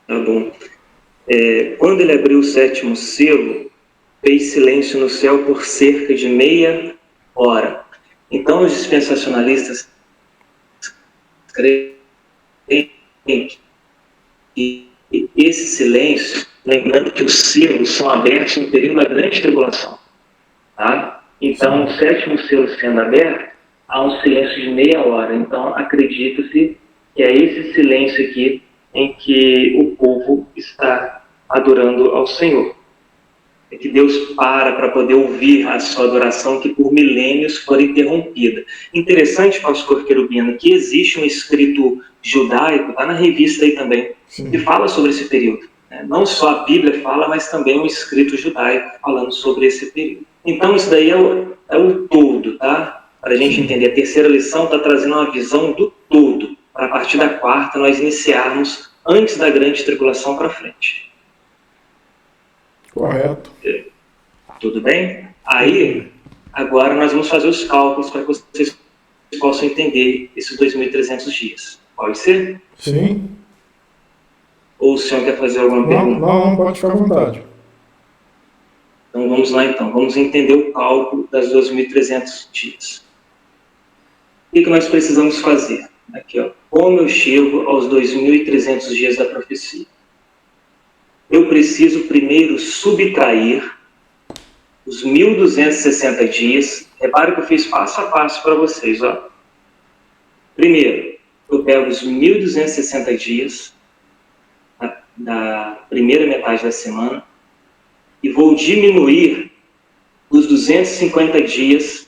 Tá bom. Quando ele abriu o 7º selo, fez silêncio no céu por cerca de meia hora. Então os dispensacionalistas creem que esse silêncio, lembrando que os selos são abertos no período da grande tribulação. Tá? Então, o 7º selo sendo aberto, há um silêncio de meia hora. Então, acredita-se que é esse silêncio aqui em que o povo está adorando ao Senhor. É que Deus para poder ouvir a sua adoração, que por milênios foi interrompida. Interessante, pastor Querubino, que existe um escrito judaico, está na revista aí também, que fala sobre esse período. Não só a Bíblia fala, mas também um escrito judaico falando sobre esse período. Então, isso daí é o todo, tá? Para a gente entender. A terceira lição está trazendo uma visão do todo, para a partir da quarta nós iniciarmos antes da grande tribulação para frente. Correto. Tudo bem? Aí, agora nós vamos fazer os cálculos para que vocês possam entender esses 2.300 dias. Pode ser? Sim. Ou o senhor quer fazer alguma pergunta? Não, pode ficar à vontade. Então vamos lá então, vamos entender o cálculo das 2.300 dias. O que nós precisamos fazer? Aqui, ó. Como eu chego aos 2.300 dias da profecia? Eu preciso primeiro subtrair os 1.260 dias. Repare que eu fiz passo a passo para vocês. Ó. Primeiro, eu pego os 1.260 dias da primeira metade da semana e vou diminuir os 250 dias,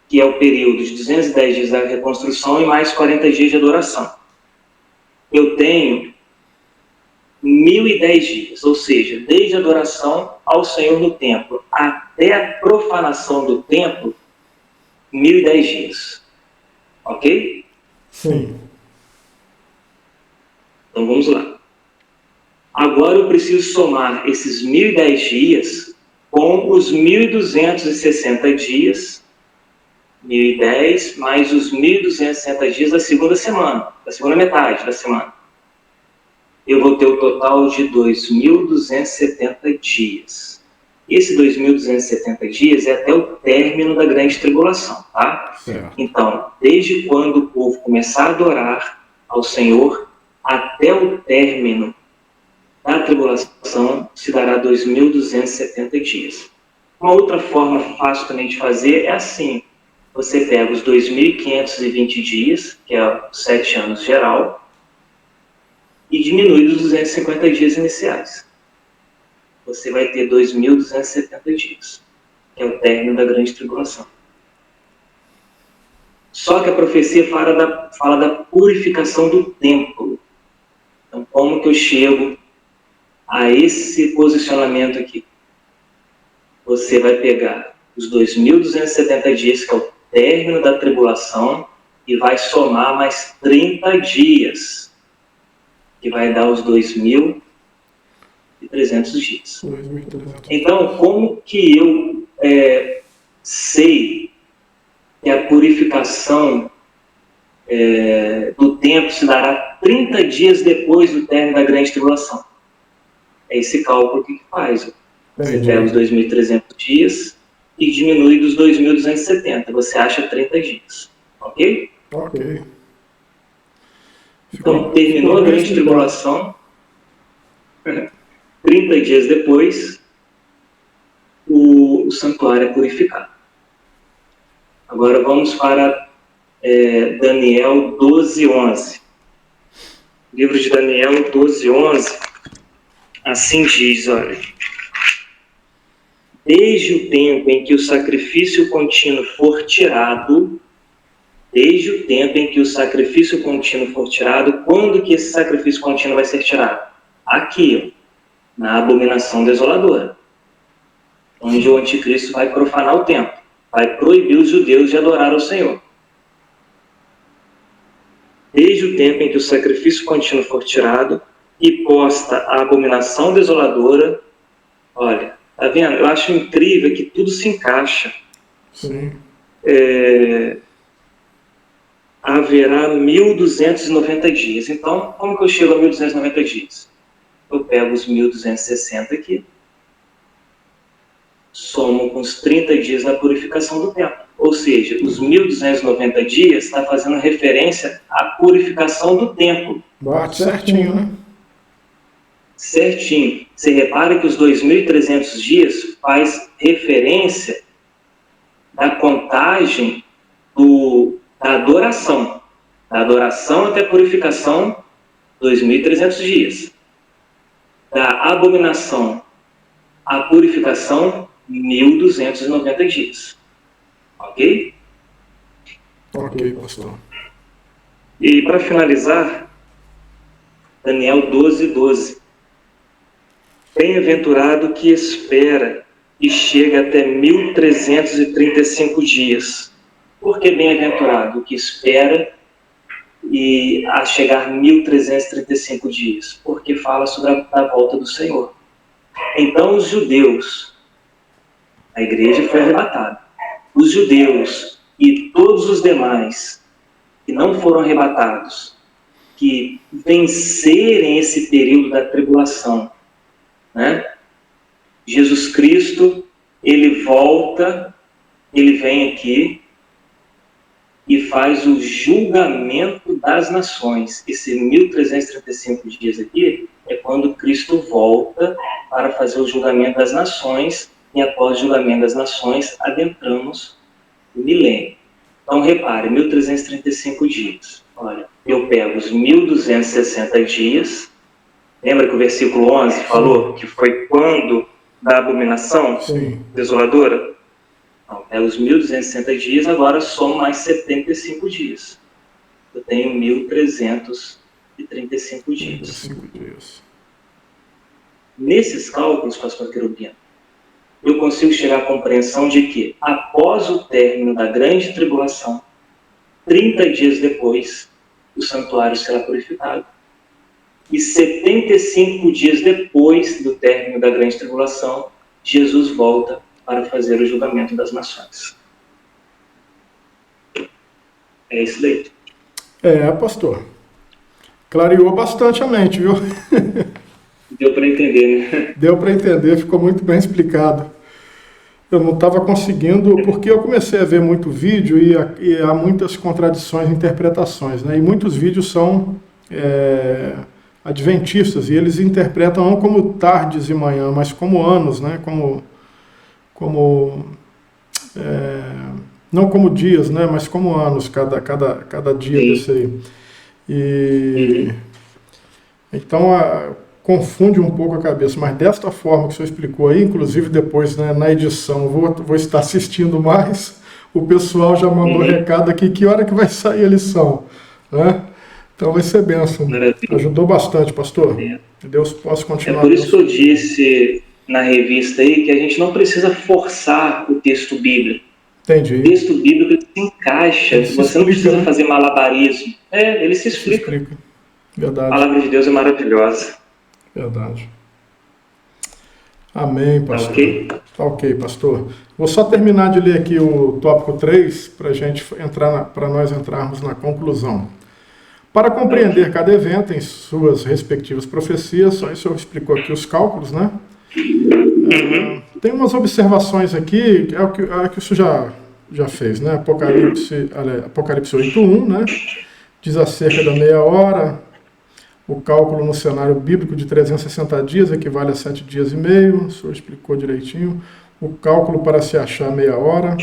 que é o período de 210 dias da reconstrução e mais 40 dias de adoração. Eu tenho 1.010 dias, ou seja, desde a adoração ao Senhor no templo até a profanação do templo, 1.010 dias. Ok? Sim. Então vamos lá. Agora eu preciso somar esses 1.010 dias com os 1.260 dias, 1.010 mais os 1.260 dias da segunda semana, da segunda metade da semana. Eu vou ter o total de 2.270 dias. Esse 2.270 dias é até o término da grande tribulação, tá? Certo. Então, desde quando o povo começar a adorar ao Senhor, até o término da tribulação, se dará 2.270 dias. Uma outra forma fácil também de fazer é assim. Você pega os 2.520 dias, que é os 7 anos geral, e diminui dos 250 dias iniciais. Você vai ter 2.270 dias, que é o término da grande tribulação. Só que a profecia fala da purificação do templo. Então, como que eu chego a esse posicionamento aqui? Você vai pegar os 2.270 dias, que é o término da tribulação, e vai somar mais 30 dias, que vai dar os 2.300 dias. 2.300. Então, como que eu sei que a purificação do tempo se dará 30 dias depois do término da grande tribulação? É esse cálculo que faz. Você pega os 2.300 dias e diminui dos 2.270. Você acha 30 dias. Ok? Ok. Então, terminou a grande tribulação. 30 dias depois, o santuário é purificado. Agora vamos para Daniel 12:11. Livro de Daniel 12:11, assim diz, olha: desde o tempo em que o sacrifício contínuo for tirado, quando que esse sacrifício contínuo vai ser tirado? Aqui, ó, na abominação desoladora, onde o anticristo vai profanar o templo, vai proibir os judeus de adorar ao Senhor. Desde o tempo em que o sacrifício contínuo for tirado e posta a abominação desoladora, olha, tá vendo? Eu acho incrível que tudo se encaixa. Sim. Haverá 1.290 dias. Então, como que eu chego a 1.290 dias? Eu pego os 1.260 aqui, somo com os 30 dias na purificação do templo. Ou seja, os 1.290 dias está fazendo referência à purificação do templo. Bate certinho, né? Certinho. Você repara que os 2.300 dias faz referência da contagem da adoração. Da adoração até a purificação, 2.300 dias. Da abominação à purificação, 1.290 dias. Ok? Ok, pastor. E para finalizar, Daniel 12:12. Bem-aventurado que espera e chega até 1.335 dias. Por que bem-aventurado? O que espera e a chegar 1.335 dias? Porque fala sobre a volta do Senhor. Então os judeus, a igreja foi arrebatada. Os judeus e todos os demais que não foram arrebatados, que vencerem esse período da tribulação, né? Jesus Cristo, ele volta, ele vem aqui e faz o julgamento das nações. Esse 1.335 dias aqui é quando Cristo volta para fazer o julgamento das nações, e após o julgamento das nações, adentramos o milênio. Então, repare, 1.335 dias. Olha, eu pego os 1.260 dias. Lembra que o versículo 11 falou que foi quando da abominação desoladora? Então, pego os 1.260 dias, agora somo mais 75 dias. Eu tenho 1.335 dias. Nesses cálculos, pastor Querubino, eu consigo chegar à compreensão de que, após o término da grande tribulação, 30 dias depois, o santuário será purificado. E 75 dias depois do término da grande tribulação, Jesus volta para fazer o julgamento das nações. É isso daí. Pastor. Clareou bastante a mente, viu? Deu para entender, né? Deu para entender, ficou muito bem explicado. Eu não estava conseguindo, porque eu comecei a ver muito vídeo e há muitas contradições e interpretações, né? E muitos vídeos são adventistas, e eles interpretam não como tardes e manhã, mas como anos, né? Não como dias, né? Mas como anos, cada dia desse aí. Então, confunde um pouco a cabeça, mas desta forma que o senhor explicou aí, inclusive depois, né, na edição, vou estar assistindo mais, o pessoal já mandou recado aqui, que hora que vai sair a lição, né? Então vai ser bênção. Ajudou bastante, pastor. Deus possa continuar. É por isso que eu disse na revista aí que a gente não precisa forçar o texto bíblico. Entendi. O texto bíblico se encaixa, você não precisa fazer malabarismo. Ele se explica. Verdade. A palavra de Deus é maravilhosa. Verdade. Amém, pastor. Tá ok? Tá ok, pastor. Vou só terminar de ler aqui o tópico 3 para nós entrarmos na conclusão. Para compreender cada evento em suas respectivas profecias, só isso eu explicou aqui os cálculos, né? Tem umas observações aqui, que o senhor já fez, né? Apocalipse 8:1, né? Diz acerca da meia hora. O cálculo no cenário bíblico de 360 dias equivale a 7 dias e meio. O senhor explicou direitinho. O cálculo para se achar meia hora.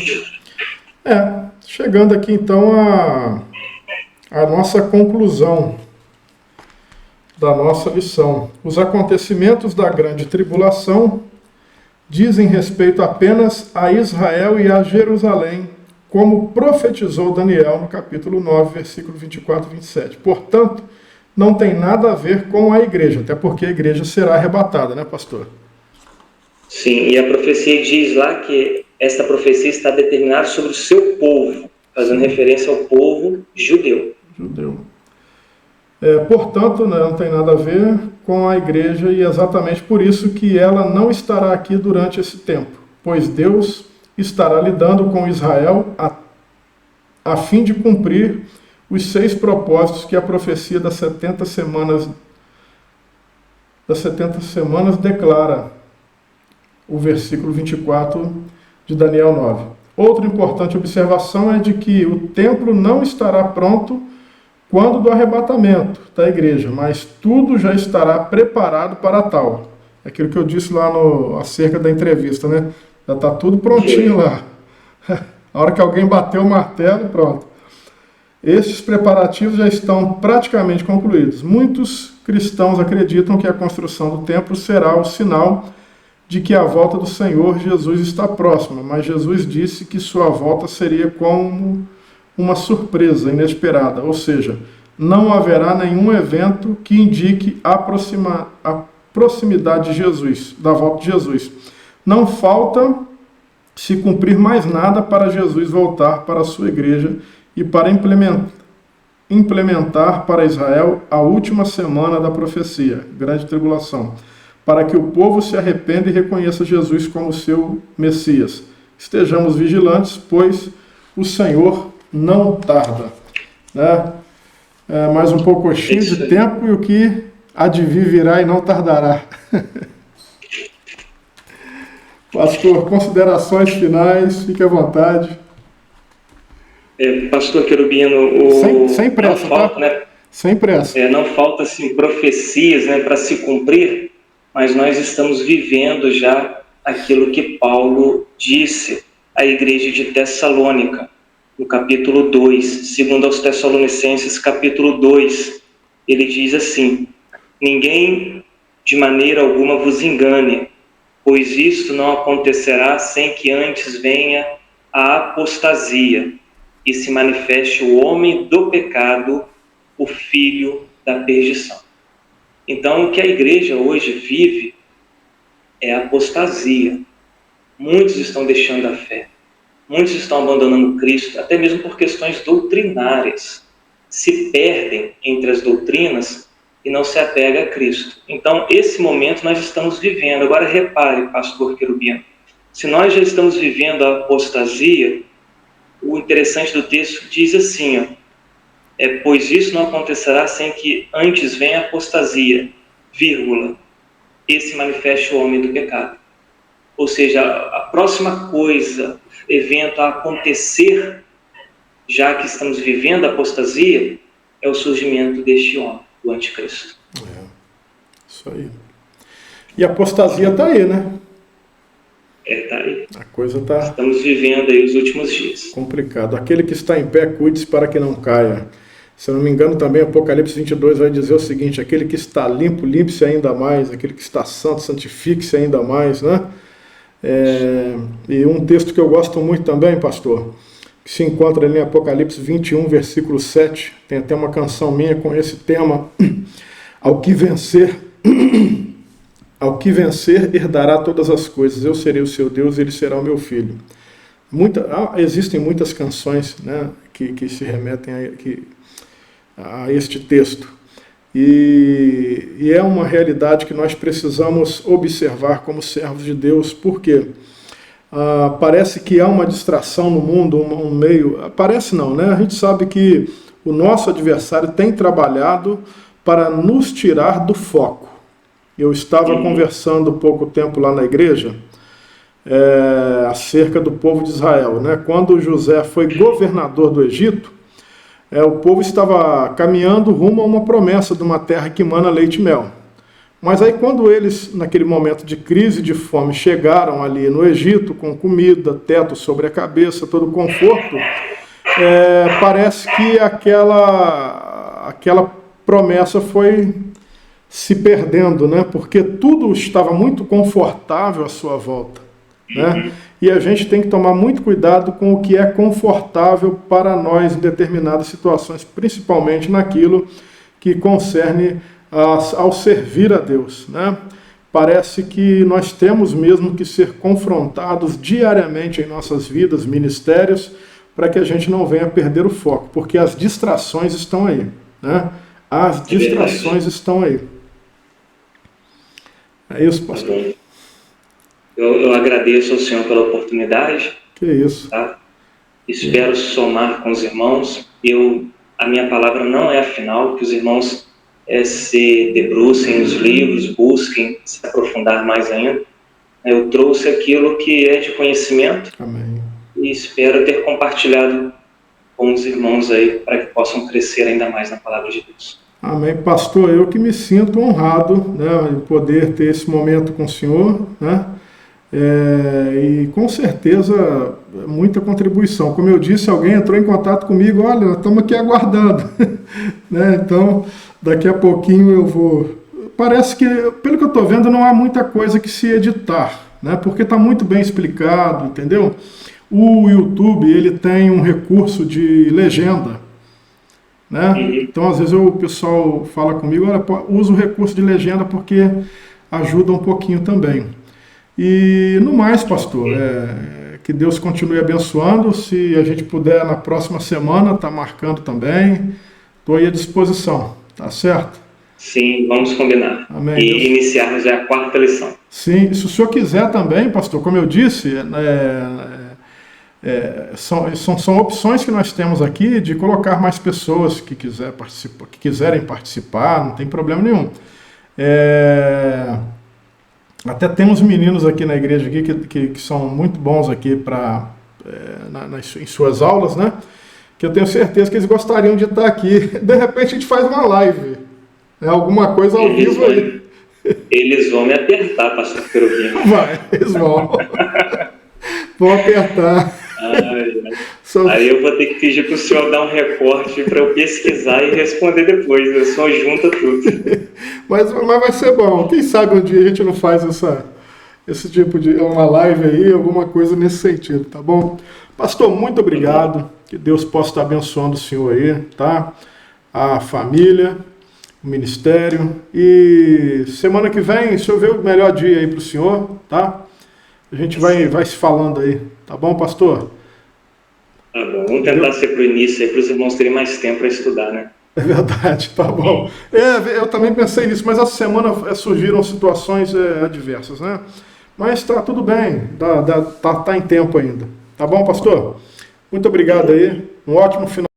Chegando aqui então a nossa conclusão da nossa lição. Os acontecimentos da grande tribulação dizem respeito apenas a Israel e a Jerusalém, como profetizou Daniel no capítulo 9, versículo 24 e 27. Portanto, não tem nada a ver com a igreja, até porque a igreja será arrebatada, né, pastor? Sim, e a profecia diz lá que esta profecia está determinada sobre o seu povo, fazendo referência ao povo judeu. Portanto, né, não tem nada a ver com a igreja, e é exatamente por isso que ela não estará aqui durante esse tempo, pois Deus estará lidando com Israel a fim de cumprir os 6 propósitos que a profecia das 70 semanas declara, o versículo 24 de Daniel 9. Outra importante observação é de que o templo não estará pronto quando do arrebatamento da igreja, mas tudo já estará preparado para tal. É aquilo que eu disse lá acerca da entrevista, né? Já está tudo prontinho lá. A hora que alguém bater o martelo, pronto. Estes preparativos já estão praticamente concluídos. Muitos cristãos acreditam que a construção do templo será o sinal de que a volta do Senhor Jesus está próxima, mas Jesus disse que sua volta seria como uma surpresa inesperada, ou seja, não haverá nenhum evento que indique a proximidade de Jesus, da volta de Jesus. Não falta se cumprir mais nada para Jesus voltar para a sua igreja e para implementar para Israel a última semana da profecia, grande tribulação, para que o povo se arrependa e reconheça Jesus como seu Messias. Estejamos vigilantes, pois o Senhor não tarda. Né? Mais um pouco cheio de tempo, e o que há de vir virá e não tardará. Pastor, considerações finais, fique à vontade. Pastor Querubino, sem pressa, não falta, tá? né? Sem pressa. Não falta assim, profecias, né, para se cumprir, mas nós estamos vivendo já aquilo que Paulo disse à igreja de Tessalônica. no capítulo 2, segundo aos Tessalonicenses, capítulo 2, ele diz assim: ninguém de maneira alguma vos engane, pois isto não acontecerá sem que antes venha a apostasia e se manifeste o homem do pecado, o filho da perdição. Então, o que a igreja hoje vive é a apostasia. Muitos estão deixando a fé. Muitos estão abandonando Cristo, até mesmo por questões doutrinárias. Se perdem entre as doutrinas e não se apega a Cristo. Então, esse momento nós estamos vivendo. Agora, repare, pastor Querubino, se nós já estamos vivendo a apostasia, o interessante do texto diz assim, ó, pois isso não acontecerá sem que antes venha a apostasia, vírgula, e se manifeste o homem do pecado. Ou seja, a próxima coisa, evento a acontecer, já que estamos vivendo a apostasia, é o surgimento deste homem, do anticristo. Isso aí. E a apostasia está aí, né? Está aí. A coisa está... Estamos vivendo aí os últimos dias. Complicado. Aquele que está em pé, cuide-se para que não caia. Se eu não me engano, também Apocalipse 22 vai dizer o seguinte: aquele que está limpo, limpe-se ainda mais. Aquele que está santo, santifique-se ainda mais, né? E um texto que eu gosto muito também, pastor, que se encontra ali em Apocalipse 21, versículo 7, tem até uma canção minha com esse tema: ao que vencer, herdará todas as coisas, eu serei o seu Deus, ele será o meu filho. Existem muitas canções, né, que se remetem a este texto. E é uma realidade que nós precisamos observar como servos de Deus, porque parece que há uma distração no mundo, um meio... Parece não, né? A gente sabe que o nosso adversário tem trabalhado para nos tirar do foco. Eu estava conversando pouco tempo lá na igreja acerca do povo de Israel, né? Quando José foi governador do Egito, o povo estava caminhando rumo a uma promessa de uma terra que emana leite e mel. Mas aí quando eles, naquele momento de crise, de fome, chegaram ali no Egito com comida, teto sobre a cabeça, todo conforto, parece que aquela promessa foi se perdendo, né? Porque tudo estava muito confortável à sua volta, né? E a gente tem que tomar muito cuidado com o que é confortável para nós em determinadas situações, principalmente naquilo que concerne ao servir a Deus, né? Parece que nós temos mesmo que ser confrontados diariamente em nossas vidas, ministérios, para que a gente não venha perder o foco, porque as distrações estão aí, né? As distrações estão aí. É isso, pastor. Eu agradeço ao Senhor pela oportunidade. Que isso. Tá? Espero somar com os irmãos. A minha palavra não é a final, que os irmãos se debrucem nos livros, busquem se aprofundar mais ainda. Eu trouxe aquilo que é de conhecimento. Amém. E espero ter compartilhado com os irmãos aí, para que possam crescer ainda mais na palavra de Deus. Amém, pastor. Eu que me sinto honrado, né, em poder ter esse momento com o senhor, né? E com certeza muita contribuição. Como eu disse, alguém entrou em contato comigo: olha, nós estamos aqui aguardando. Né? Então, daqui a pouquinho eu vou... Parece que, pelo que eu estou vendo, não há muita coisa que se editar, né? Porque está muito bem explicado, entendeu? O YouTube, ele tem um recurso de legenda, né? Então, às vezes, o pessoal fala comigo: olha, usa o recurso de legenda porque ajuda um pouquinho também. E no mais, pastor, que Deus continue abençoando. Se a gente puder, na próxima semana, tá marcando também. Estou aí à disposição, tá certo? Sim, vamos combinar. Amém. E Deus... iniciarmos já a 4ª lição. Sim, se o senhor quiser também, pastor, como eu disse, são opções que nós temos aqui de colocar mais pessoas que quiserem participar, não tem problema nenhum. Até temos meninos aqui na igreja aqui que são muito bons aqui em suas aulas, né? Que eu tenho certeza que eles gostariam de estar aqui. De repente a gente faz uma live, né? Alguma coisa ao vivo aí. Eles vão me apertar, pastor Querubino. Vai, eles vão. Vão apertar. Aí eu vou ter que pedir para o senhor dar um recorte para eu pesquisar e responder depois. Eu só junta tudo. Mas vai ser bom. Quem sabe um dia a gente não faz esse tipo de uma live aí, alguma coisa nesse sentido, tá bom? Pastor, muito obrigado. Que Deus possa estar abençoando o senhor aí, tá? A família, o ministério. E semana que vem, se eu ver o melhor dia aí para o senhor, tá? A gente vai se falando aí, tá bom, pastor? Tá bom, vamos tentar ser pro início aí, para os irmãos terem mais tempo para estudar, né? É verdade, tá bom. Eu também pensei nisso, mas essa semana surgiram situações adversas, né? Mas tá tudo bem, tá em tempo ainda. Tá bom, pastor? Muito obrigado aí, um ótimo final.